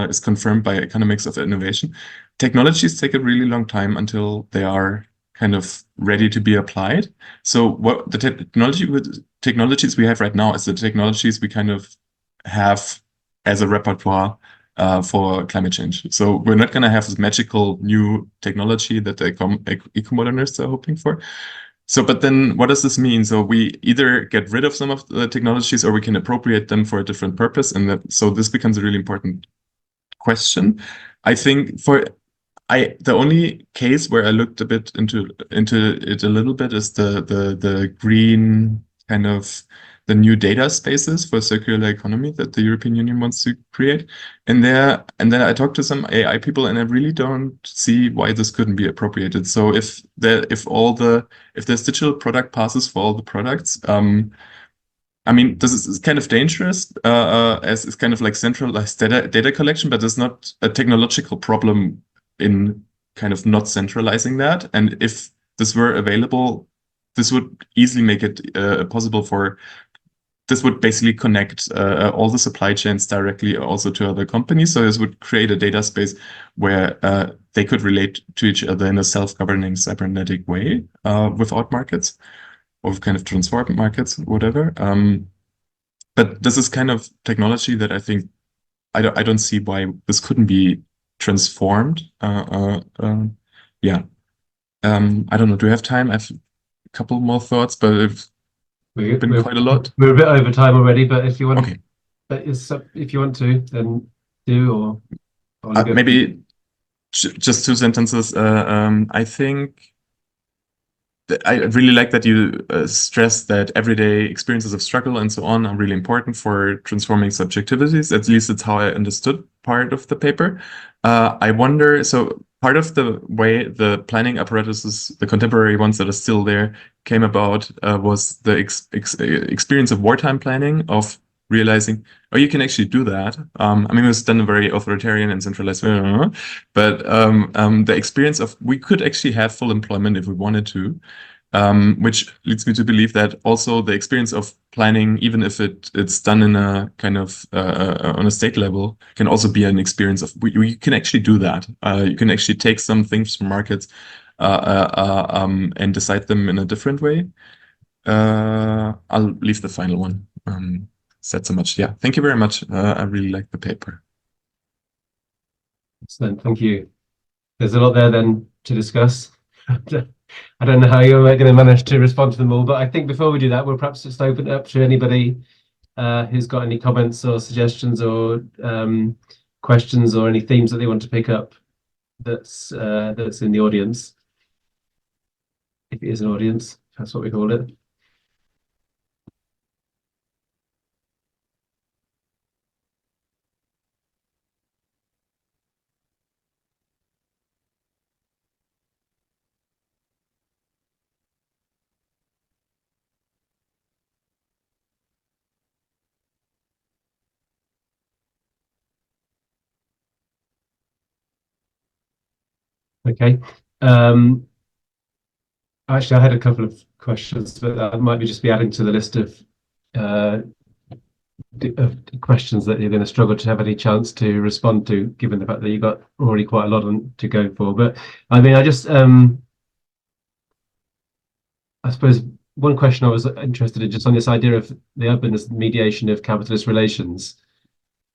is confirmed by economics of innovation, technologies take a really long time until they are kind of ready to be applied. So what the technologies we have right now is the technologies we kind of have as a repertoire for climate change. So we're not going to have this magical new technology that the eco-modernists are hoping for. So, but then what does this mean? So we either get rid of some of the technologies or we can appropriate them for a different purpose. And so this becomes a really important question. I think the only case where I looked a bit into it a little bit is the green kind of the new data spaces for circular economy that the European Union wants to create. And then I talked to some AI people, and I really don't see why this couldn't be appropriated. So if there's digital product passes for all the products, I mean, this is kind of dangerous as it's kind of like centralized data collection, but there's not a technological problem in kind of not centralizing that. And if this were available, this would easily make it possible for. This would basically connect all the supply chains directly also to other companies. So this would create a data space where they could relate to each other in a self-governing cybernetic way without markets or kind of transform markets, whatever. But this is kind of technology that I think I don't see why this couldn't be transformed. Yeah. I don't know. Do we have time? I have a couple more thoughts, but if We've been quite a lot. We're a bit over time already, but if you want, Okay. if you want to, then do or maybe just 2 sentences. I think I really like that you stress that everyday experiences of struggle and so on are really important for transforming subjectivities. At least it's how I understood part of the paper. I wonder, so part of the way the planning apparatuses, the contemporary ones that are still there, came about was the experience of wartime planning, of realizing, oh, you can actually do that. I mean, it was done a very authoritarian and centralized way, but the experience of we could actually have full employment if we wanted to, which leads me to believe that also the experience of planning, even if it's done in a kind of on a state level, can also be an experience of we can actually do that. You can actually take some things from markets and decide them in a different way. I'll leave the final one. Said so much. Yeah, thank you very much. I really like the paper. Excellent, thank you. There's a lot there then to discuss. I don't know how you're going to manage to respond to them all, but I think before we do that, we'll perhaps just open it up to anybody who's got any comments or suggestions or questions or any themes that they want to pick up that's in the audience. If it is an audience, that's what we call it. Okay. Actually, I had a couple of questions, but that might be just be adding to the list of questions that you're going to struggle to have any chance to respond to, given the fact that you've got already quite a lot to go for. But I mean, I just, I suppose one question I was interested in, just on this idea of the openness mediation of capitalist relations.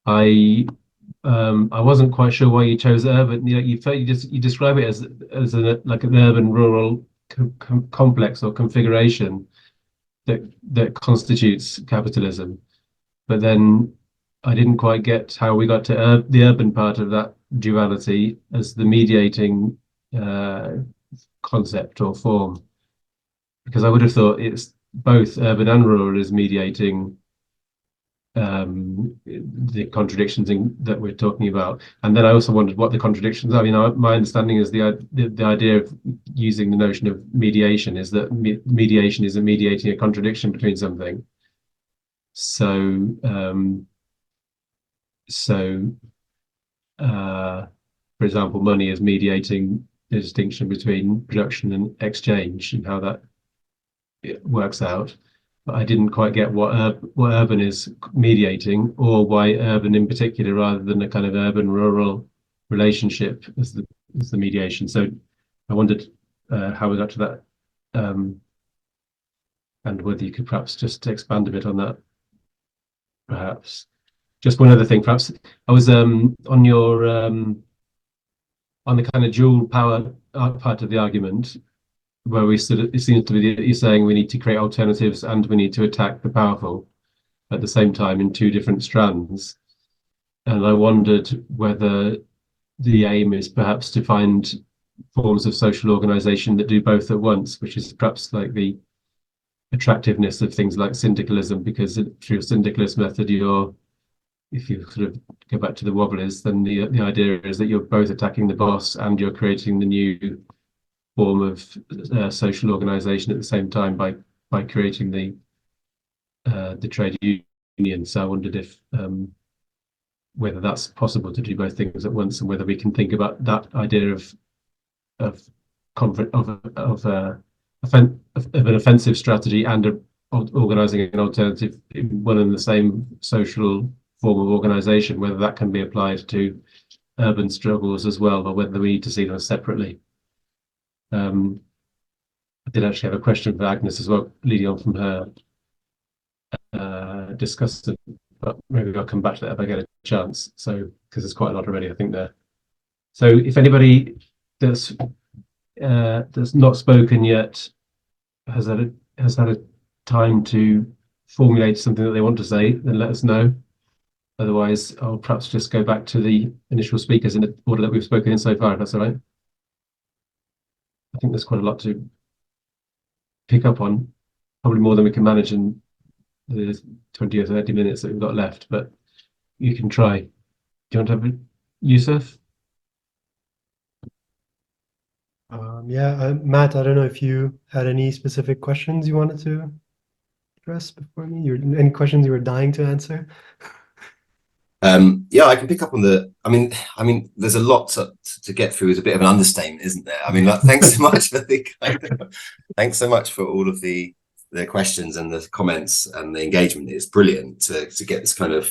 I wasn't quite sure why you chose urban. You know, you describe it as like an urban rural complex or configuration that constitutes capitalism. But then I didn't quite get how we got to the urban part of that duality as the mediating concept or form, because I would have thought it's both urban and rural is mediating the contradictions that we're talking about. And then I also wondered what the contradictions are. I mean, my understanding is the idea of using the notion of mediation is that mediation isn't mediating a contradiction between something. So for example, money is mediating the distinction between production and exchange and how that works out. But I didn't quite get what urban is mediating, or why urban in particular, rather than a kind of urban-rural relationship as the mediation. So I wondered how we got to that, and whether you could perhaps just expand a bit on that, perhaps. just one other thing, perhaps. I was on your on the kind of dual power part of the argument, where we sort of, it seems to be that you're saying we need to create alternatives and we need to attack the powerful at the same time in two different strands. And I wondered whether the aim is perhaps to find forms of social organization that do both at once, which is perhaps like the attractiveness of things like syndicalism, because through a syndicalist method, if you sort of go back to the wobblers, then the idea is that you're both attacking the boss and you're creating the new form of social organization at the same time by creating the trade union. So I wondered if whether that's possible to do both things at once, and whether we can think about that idea of an offensive strategy and organizing an alternative in one and the same social form of organization, whether that can be applied to urban struggles as well, or whether we need to see them separately. I did actually have a question for Agnes as well, leading on from her discussion, but maybe I'll come back to that if I get a chance. So, because there's quite a lot already, I think there. So, if anybody that's not spoken yet has had a time to formulate something that they want to say, then let us know. Otherwise, I'll perhaps just go back to the initial speakers in the order that we've spoken in so far, if that's all right. I think there's quite a lot to pick up on, probably more than we can manage in the 20 or 30 minutes that we've got left, but you can try. Do you want to have it, Yousaf? Yeah, Matt, I don't know if you had any specific questions you wanted to address before me. Any questions you were dying to answer? Yeah, I can pick up on the. I mean, there's a lot to get through. Is a bit of an understatement, isn't there? I mean, thanks so much for thanks so much for all of the questions and the comments and the engagement. It's brilliant to get this kind of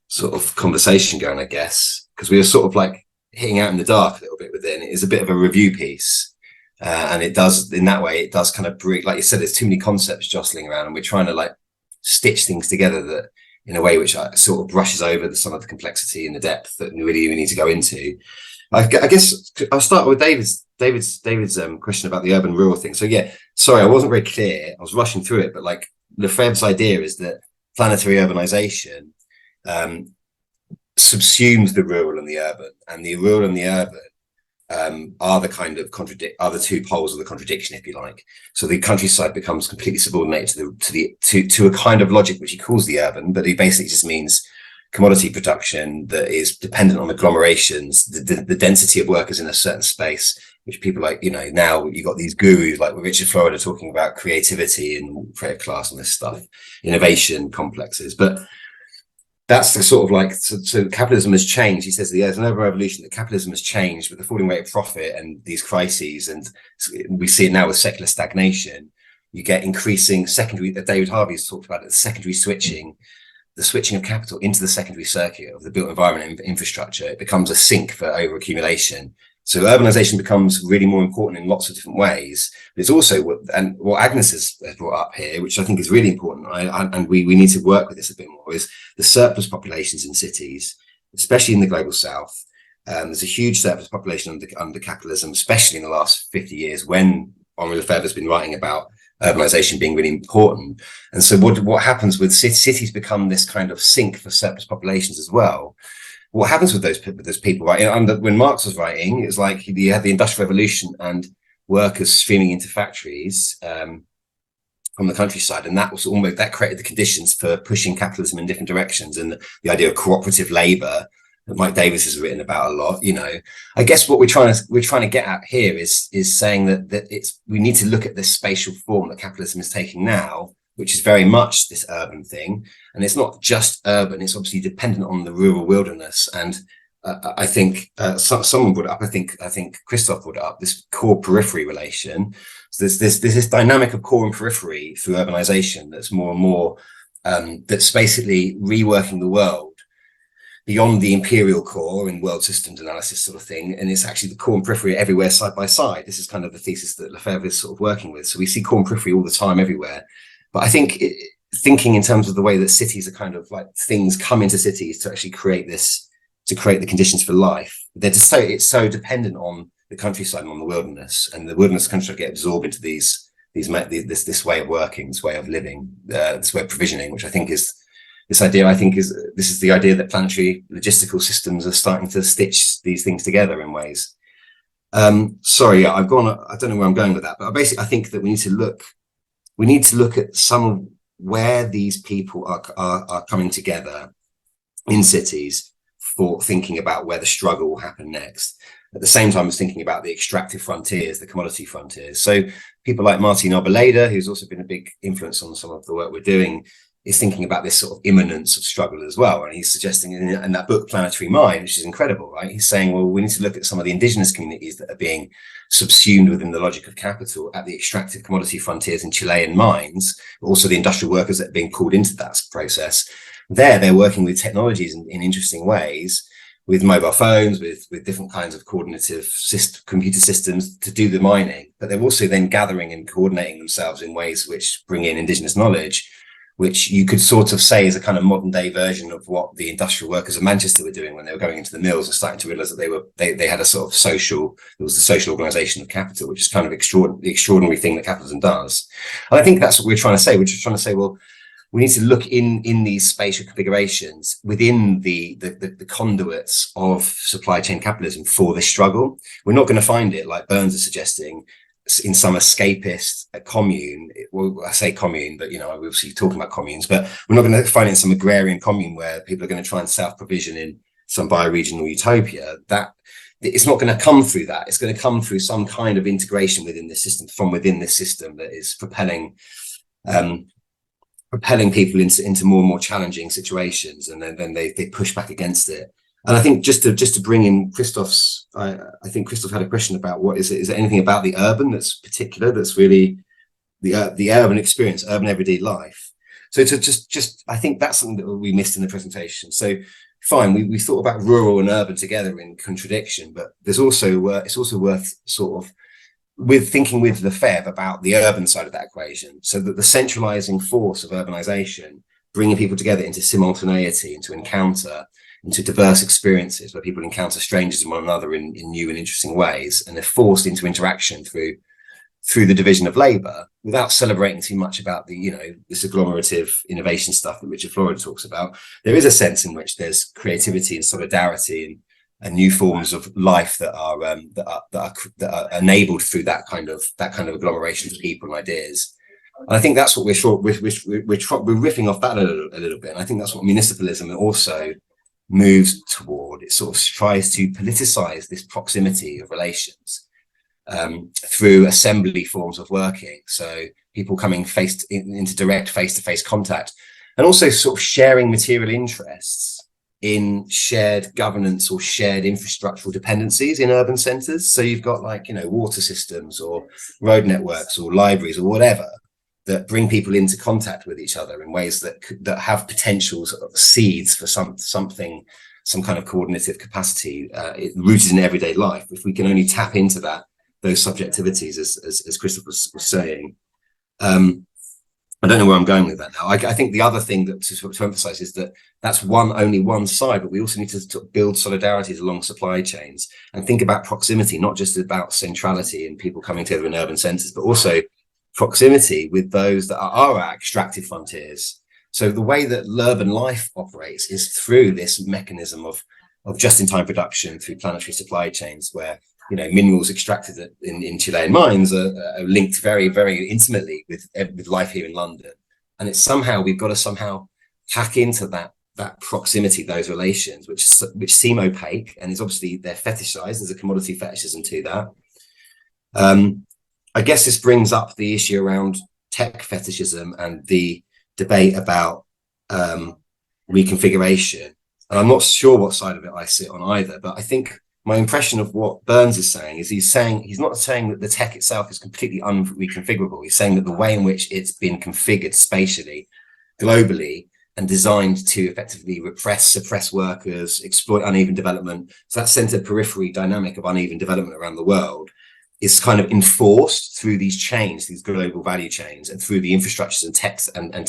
sort of conversation going, I guess, because we were sort of like hitting out in the dark a little bit within. It is a bit of a review piece, and it does, in that way, it does kind of bring, like you said, there's too many concepts jostling around, and we're trying to like stitch things together that in a way which sort of brushes over some of the complexity and the depth that we really need to go into. I guess I'll start with David's question about the urban rural thing. So yeah, sorry, I wasn't very clear. I was rushing through it, but like Lefebvre's idea is that planetary urbanization subsumes the rural and the urban, and the rural and the urban are the kind of are the two poles of the contradiction, if you like. So the countryside becomes completely subordinated to a kind of logic which he calls the urban, but he basically just means commodity production that is dependent on agglomerations, the density of workers in a certain space, which people like, you know, now you got these gurus like Richard Florida talking about creativity and creative class and this stuff, innovation complexes, but that's the sort of like, so capitalism has changed. He says there's an urban revolution, that capitalism has changed with the falling rate of profit and these crises. And we see it now with secular stagnation. You get increasing secondary, David Harvey has talked about it, the secondary switching, the switching of capital into the secondary circuit of the built environment and infrastructure. It becomes a sink for overaccumulation. So urbanization becomes really more important in lots of different ways. But it's also what Agnes has brought up here, which I think is really important, and we need to work with this a bit more, is the surplus populations in cities, especially in the global south. There's a huge surplus population under capitalism, especially in the last 50 years, when Henri Lefebvre has been writing about urbanization being really important. And so what happens with cities become this kind of sink for surplus populations as well. What happens with those people, right? When Marx was writing, it was like you had the Industrial Revolution and workers streaming into factories from the countryside, and that was almost, that created the conditions for pushing capitalism in different directions. And the idea of cooperative labor that Mike Davis has written about a lot, you know, I guess what we're trying to get at here is saying that we need to look at this spatial form that capitalism is taking now, which is very much this urban thing. And it's not just urban, it's obviously dependent on the rural wilderness. And I think someone brought it up, I think Christoph brought it up, this core periphery relation. So there's this dynamic of core and periphery through urbanization that's more and more, that's basically reworking the world beyond the imperial core and world systems analysis sort of thing. And it's actually the core and periphery everywhere side by side. This is kind of the thesis that Lefebvre is sort of working with. So we see core and periphery all the time everywhere. But I think thinking in terms of the way that cities are kind of like things come into cities to actually create this, to create the conditions for life. They're just so, it's so dependent on the countryside and on the wilderness, and the wilderness kind of get absorbed into this way of working, this way of living, this way of provisioning, which I think is this idea. I think this is the idea that planetary logistical systems are starting to stitch these things together in ways. Sorry, I've gone. I don't know where I'm going with that, but basically, I think that we need to look at some of where these people are coming together in cities for thinking about where the struggle will happen next. At the same time as thinking about the extractive frontiers, the commodity frontiers. So people like Martin Arboleda, who's also been a big influence on some of the work we're doing, is thinking about this sort of immanence of struggle as well. And he's suggesting in that book, Planetary Mind, which is incredible, right? He's saying, well, we need to look at some of the indigenous communities that are being subsumed within the logic of capital at the extractive commodity frontiers in Chilean mines, but also the industrial workers that are being pulled into that process. They're working with technologies in interesting ways, with mobile phones, with different kinds of coordinative computer systems to do the mining, but they're also then gathering and coordinating themselves in ways which bring in indigenous knowledge, which you could sort of say is a kind of modern day version of what the industrial workers of Manchester were doing when they were going into the mills and starting to realize that they had a sort of social, it was the social organization of capital, which is kind of the extraordinary thing that capitalism does. And I think that's what we're trying to say. We're just trying to say, well, we need to look in these spatial configurations within the conduits of supply chain capitalism for this struggle. We're not going to find it, like Burns is suggesting, in some escapist commune. Well, I say commune, but we're obviously talking about communes, but we're not going to find it in some agrarian commune where people are going to try and self-provision in some bioregional utopia. That it's not going to come through that. It's going to come through some kind of integration within the system, from within this system, that is propelling people into more and more challenging situations, and then they push back against it. And I think just to bring in Christoph's, I think Christoph had a question about what is it? Is there anything about the urban that's particular, that's really the urban experience, urban everyday life? So to just I think that's something that we missed in the presentation. So fine, we thought about rural and urban together in contradiction, but there's also it's also worth sort of thinking with Lefebvre about the urban side of that equation, so that the centralizing force of urbanization, bringing people together into simultaneity, into encounter, into diverse experiences where people encounter strangers and one another in new and interesting ways, and they're forced into interaction through the division of labor, without celebrating too much about the this agglomerative innovation stuff that Richard Florida talks about. There is a sense in which there's creativity and solidarity and new forms of life that are enabled through that kind of agglomeration of people and ideas. And I think that's what we're riffing off that a little bit. And I think that's what municipalism also moves toward. It sort of tries to politicize this proximity of relations through assembly forms of working. So people coming into direct face-to-face contact, and also sort of sharing material interests in shared governance or shared infrastructural dependencies in urban centers. So you've got water systems or road networks or libraries or whatever that bring people into contact with each other in ways that have potential sort of seeds for some kind of coordinative capacity rooted in everyday life. If we can only tap into those subjectivities, as Christoph was saying. I don't know where I'm going with that now. I think the other thing that to emphasize is that that's only one side, but we also need to build solidarities along supply chains and think about proximity, not just about centrality and people coming together in urban centers, but also proximity with those that are our extractive frontiers. So the way that urban life operates is through this mechanism of just-in-time production through planetary supply chains, where minerals extracted in Chilean mines are linked very, very intimately with life here in London. And it's we've got to hack into that proximity, those relations, which seem opaque, and is obviously they're fetishized. There's a commodity fetishism to that. I guess this brings up the issue around tech fetishism and the debate about reconfiguration. And I'm not sure what side of it I sit on either, but I think my impression of what Burns is saying is he's not saying that the tech itself is completely unreconfigurable. He's saying that the way in which it's been configured spatially, globally, and designed to effectively suppress workers, exploit uneven development. So that center periphery dynamic of uneven development around the world is kind of enforced through these chains, these global value chains, and through the infrastructures and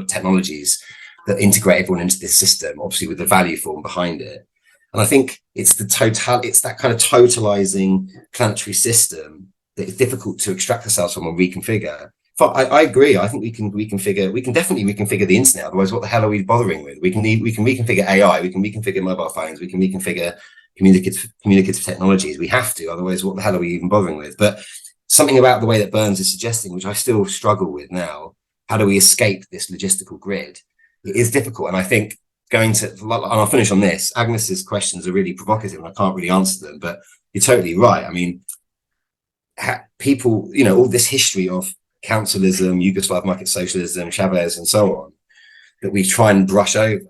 technologies that integrate everyone into this system, obviously with the value form behind it. And I think it's that kind of totalizing planetary system that is difficult to extract ourselves from and reconfigure. I agree. I think we can definitely reconfigure the internet. Otherwise, what the hell are we bothering with? We can reconfigure AI. We can reconfigure mobile phones. We can reconfigure communicative technologies. We have to. Otherwise, what the hell are we even bothering with? But something about the way that Burns is suggesting, which I still struggle with now, how do we escape this logistical grid? It is difficult. And I think and I'll finish on this. Agnes's questions are really provocative and I can't really answer them, but you're totally right. I mean, people, all this history of councilism, Yugoslav market socialism, Chavez, and so on, that we try and brush over,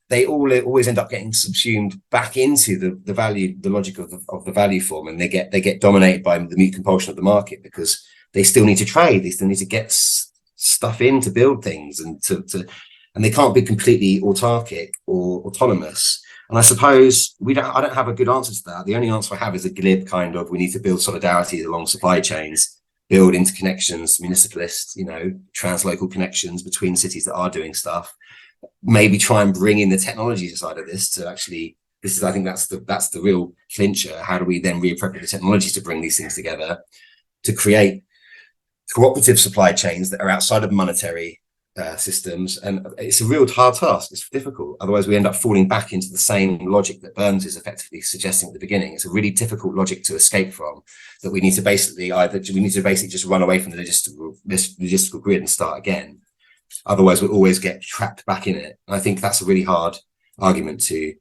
they always end up getting subsumed back into the logic of the value form, and they get dominated by the mute compulsion of the market, because they still need to trade, they still need to get stuff in to build things, and and they can't be completely autarkic or autonomous. And I suppose I don't have a good answer to that. The only answer I have is a glib kind of, we need to build solidarity along supply chains, build interconnections, municipalist, translocal connections between cities that are doing stuff. Maybe try and bring in the technology side of this to actually, I think that's the real clincher. How do we then reappropriate the technology to bring these things together to create cooperative supply chains that are outside of monetary systems? And it's a real hard task. It's difficult. Otherwise, we end up falling back into the same logic that Burns is effectively suggesting at the beginning. It's a really difficult logic to escape from, that we need to basically just run away from the logistical grid and start again. Otherwise, we'll always get trapped back in it. And I think that's a really hard argument to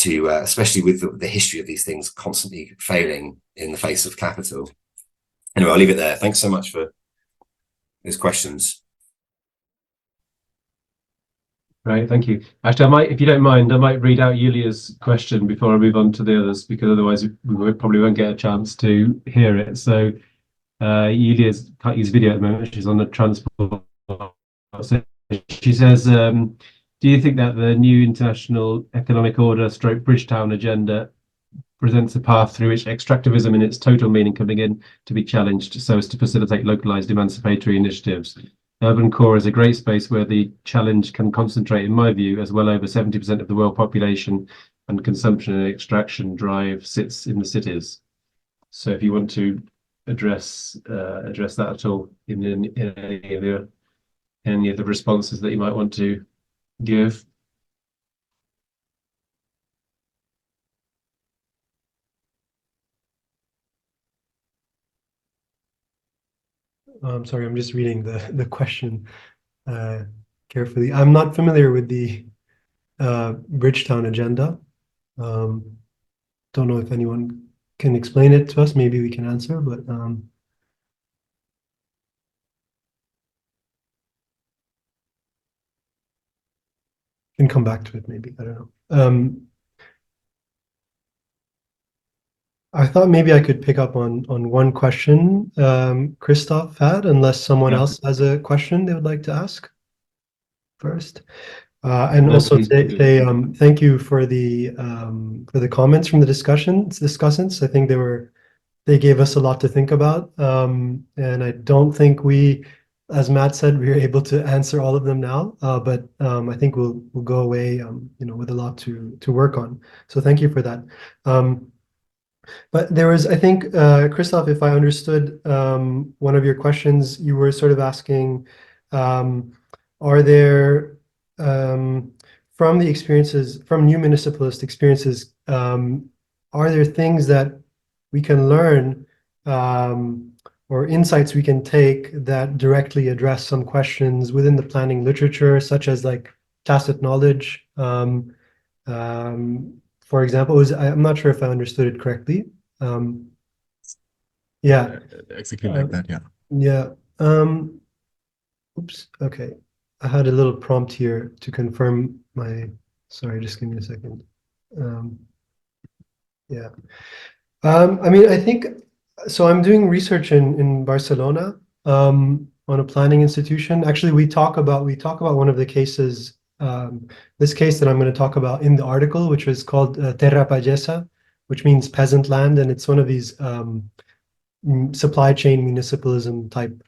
especially with the history of these things constantly failing in the face of capital. Anyway, I'll leave it there. Thanks so much for those questions. Right, thank you. Actually, if you don't mind, I might read out Yulia's question before I move on to the others, because otherwise we probably won't get a chance to hear it. So Yulia's can't use video at the moment. She's on the transport. So she says, do you think that the new international economic order / Bridgetown agenda presents a path through which extractivism in its total meaning can begin to be challenged so as to facilitate localized emancipatory initiatives? Urban core is a great space where the challenge can concentrate, in my view, as well over 70% of the world population and consumption and extraction drive sits in the cities. So if you want to address that at all in any of the responses that you might want to give. I'm sorry, I'm just reading the question carefully. I'm not familiar with the Bridgetown agenda. Don't know if anyone can explain it to us. Maybe we can answer, but can come back to it maybe. I don't know. I thought maybe I could pick up on one question Christoph had, unless someone else has a question they would like to ask first. And No, also please say do. thank you for the comments from the discussants. I think they gave us a lot to think about. And I don't think we, as Matt said, we were able to answer all of them now. But I think we'll go away with a lot to work on. So thank you for that. But there was, I think, Christoph, if I understood one of your questions, you were sort of asking, are there, from the experiences, from new municipalist experiences, are there things that we can learn or insights we can take that directly address some questions within the planning literature, such as like tacit knowledge? For example, I'm not sure if I understood it correctly. Yeah. Exactly like that, yeah. Yeah. Oops. Okay. I had a little prompt here to confirm sorry, just give me a second. Yeah. I mean, I think, so I'm doing research in Barcelona on a planning institution. Actually, we talk about one of the cases, this case that I'm going to talk about in the article, which was called Terra Pagesa, which means peasant land, and it's one of these supply chain municipalism type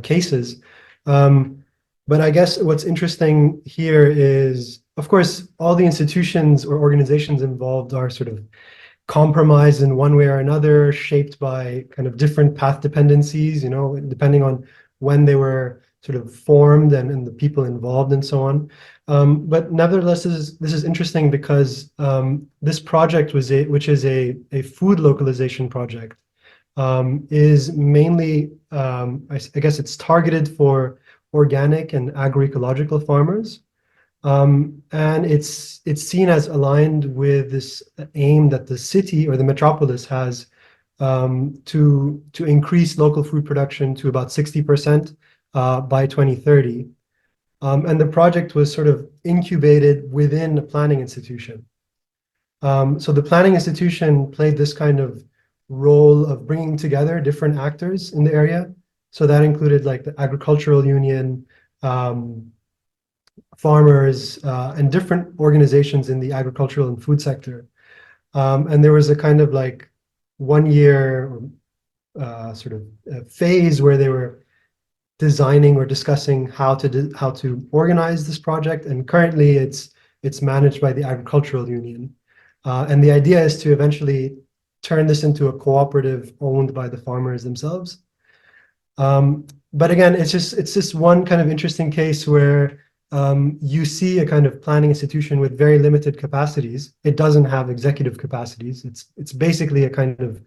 cases. But I guess what's interesting here is, of course, all the institutions or organizations involved are sort of compromised in one way or another, shaped by kind of different path dependencies, depending on when they were sort of formed and the people involved and so on. But nevertheless, this is interesting because this project which is a food localization project, is mainly, I guess it's targeted for organic and agroecological farmers. And it's seen as aligned with this aim that the city or the metropolis has to increase local food production to about 60% by 2030. And the project was sort of incubated within a planning institution. So the planning institution played this kind of role of bringing together different actors in the area. So that included like the agricultural union, farmers, and different organizations in the agricultural and food sector. And there was a kind of like 1 year sort of phase where they were designing or discussing how to organize this project. And currently it's managed by the agricultural union. And the idea is to eventually turn this into a cooperative owned by the farmers themselves. But again, it's just one kind of interesting case where you see a kind of planning institution with very limited capacities. It doesn't have executive capacities. It's basically a kind of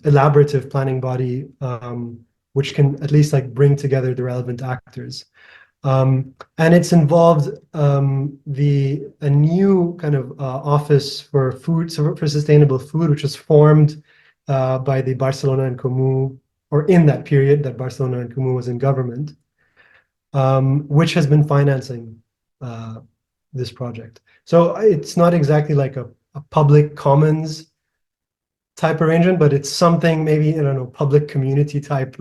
elaborative planning body, which can at least like bring together the relevant actors. And it's involved a new kind of office for food, for sustainable food, which was formed by the Barcelona and Comú, or in that period that Barcelona and Comú was in government, which has been financing this project. So it's not exactly like a public commons type arrangement, but it's something maybe, I don't know, public community type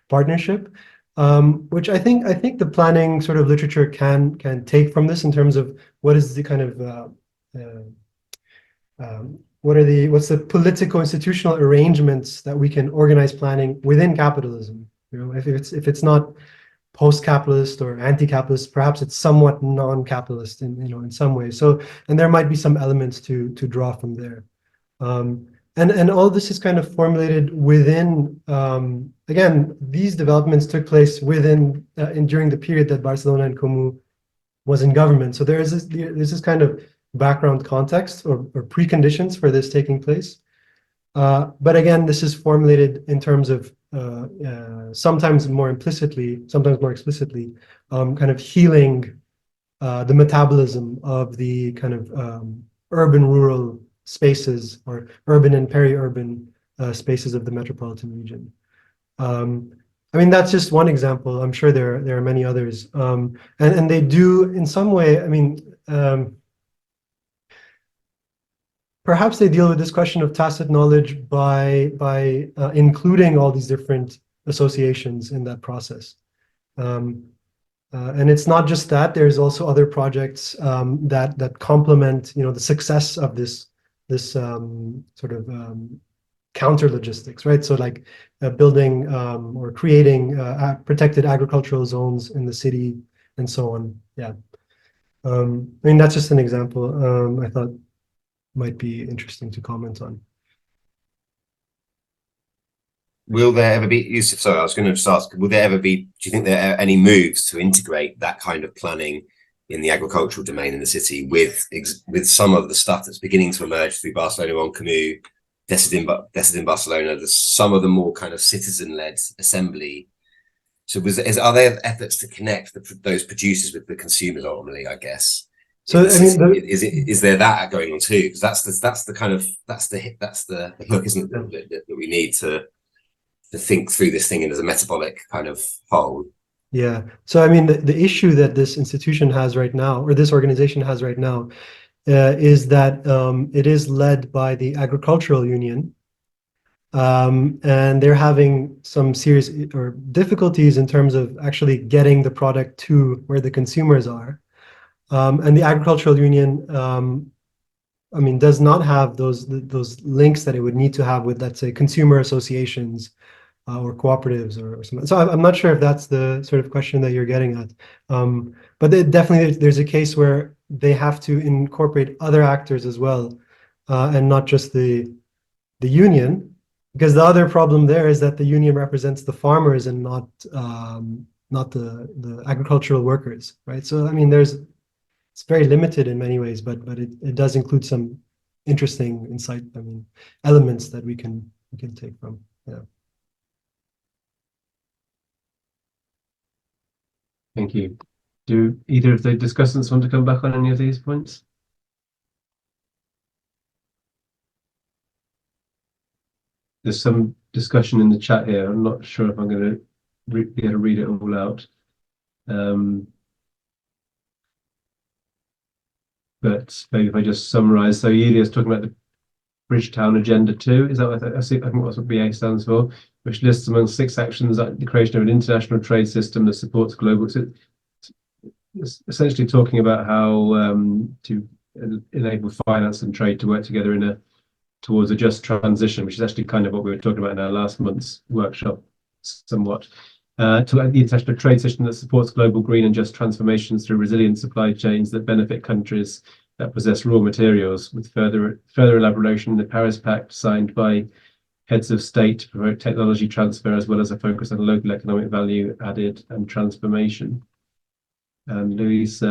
partnership. Which I think the planning sort of literature can take from this in terms of what is the kind of what's the political institutional arrangements that we can organize planning within capitalism. If it's not post-capitalist or anti-capitalist, perhaps it's somewhat non-capitalist in some ways. So, and there might be some elements to draw from there. And all this is kind of formulated within, again, these developments took place within, during the period that Barcelona and Comú was in government. So there's this kind of background context or preconditions for this taking place. But again, this is formulated in terms of sometimes more implicitly, sometimes more explicitly, kind of healing the metabolism of the kind of urban-rural spaces or urban and peri-urban spaces of the metropolitan region. I mean, that's just one example. I'm sure there are many others. And they do in some way, I mean, perhaps they deal with this question of tacit knowledge by including all these different associations in that process. And it's not just that, there's also other projects that complement, the success of this sort of counter logistics, right? So like building or creating protected agricultural zones in the city and so on. Yeah. I mean, that's just an example I thought might be interesting to comment on. Will there ever be, Yousaf, sorry, I was going to just ask, will there ever be, do you think there are any moves to integrate that kind of planning in the agricultural domain in the city with some of the stuff that's beginning to emerge through Barcelona and Comú, Decidin Barcelona, some of the more kind of citizen-led assembly? So are there efforts to connect those producers with the consumers ultimately, I guess? So I mean, is there that going on too? Because that's the hook, isn't it, that we need to think through this thing as a metabolic kind of whole. Yeah. So I mean, the issue that this institution has right now, or this organization has right now, is that it is led by the agricultural union, and they're having some serious or difficulties in terms of actually getting the product to where the consumers are. And the agricultural union I mean, does not have those links that it would need to have with, let's say, consumer associations or cooperatives or something. So I'm not sure if that's the sort of question that you're getting at. But definitely there's a case where they have to incorporate other actors as well, and not just the union, because the other problem there is that the union represents the farmers and not the agricultural workers, right? So I mean, it's very limited in many ways, but it does include some interesting insight, I mean, elements that we can take from. Yeah. Thank you. Do either of the discussants want to come back on any of these points? There's some discussion in the chat here. I'm not sure if I'm going to be able to read it all out. But maybe if I just summarize. So Yulia is talking about the Bridgetown Agenda 2. Is that what I think that's what BA stands for, which lists among 6 actions the creation of an international trade system that supports global. It's essentially talking about how to enable finance and trade to work together towards a just transition, which is actually kind of what we were talking about in our last month's workshop, somewhat. To the international trade system that supports global green and just transformations through resilient supply chains that benefit countries that possess raw materials, with further elaboration in the Paris Pact signed by heads of state to promote technology transfer, as well as a focus on local economic value added and transformation. And Luis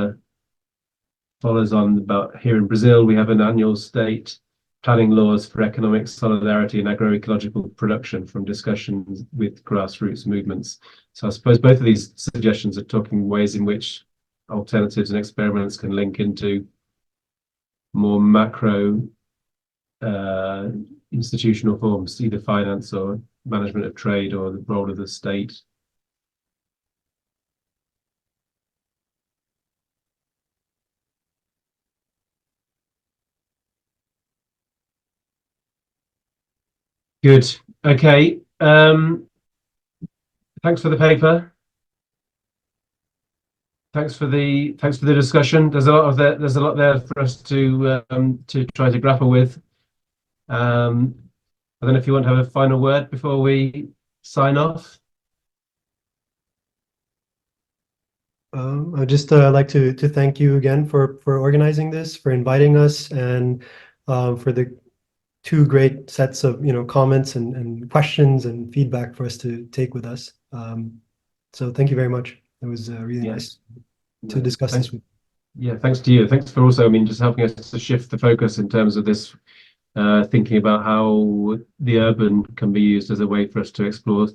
follows on about here in Brazil, we have an annual state planning laws for economic solidarity and agroecological production from discussions with grassroots movements. So I suppose both of these suggestions are talking ways in which alternatives and experiments can link into more macro institutional forms, either finance or management of trade or the role of the state. Good. Okay. Thanks for the paper. Thanks for the discussion. There's a lot there for us to try to grapple with. I don't know if you want to have a final word before we sign off. I'd just like to thank you again for organizing this, for inviting us, and for the 2 great sets of comments and questions and feedback for us to take with us. So thank you very much. It was really nice to discuss this with you. Yeah, thanks to you. Thanks for also, just helping us to shift the focus in terms of this, thinking about how the urban can be used as a way for us to explore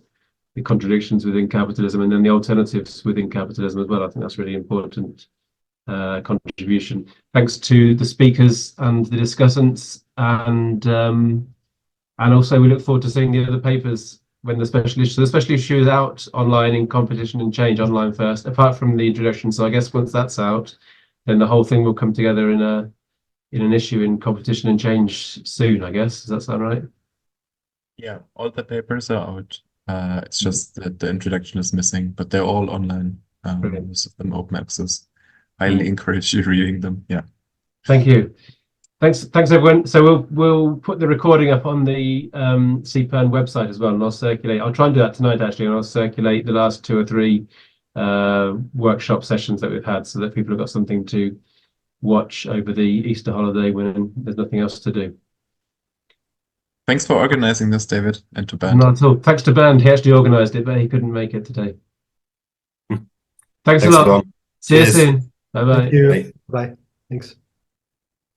the contradictions within capitalism and then the alternatives within capitalism as well. I think that's really important contribution. Thanks to the speakers and the discussants, and also we look forward to seeing the other papers when the special issue is out online in Competition and Change online first, apart from the introduction. So I guess once that's out, then the whole thing will come together in an issue in Competition and Change soon, I guess. Does that sound right? Yeah, all the papers are out. It's just that the introduction is missing, but they're all online. Most of them open access. Highly encourage you reading them. Yeah. Thank you. Thanks everyone. So we'll put the recording up on the CPERN website as well, and I'll circulate. I'll try and do that tonight actually, and I'll circulate the last 2 or 3 workshop sessions that we've had, so that people have got something to watch over the Easter holiday when there's nothing else to do. Thanks for organizing this, David, and to Bernd. Not at all. Thanks to Bernd. He actually organised it, but he couldn't make it today. Thanks a lot. Everyone. See you soon. Bye bye. Thank you. Bye. Thanks.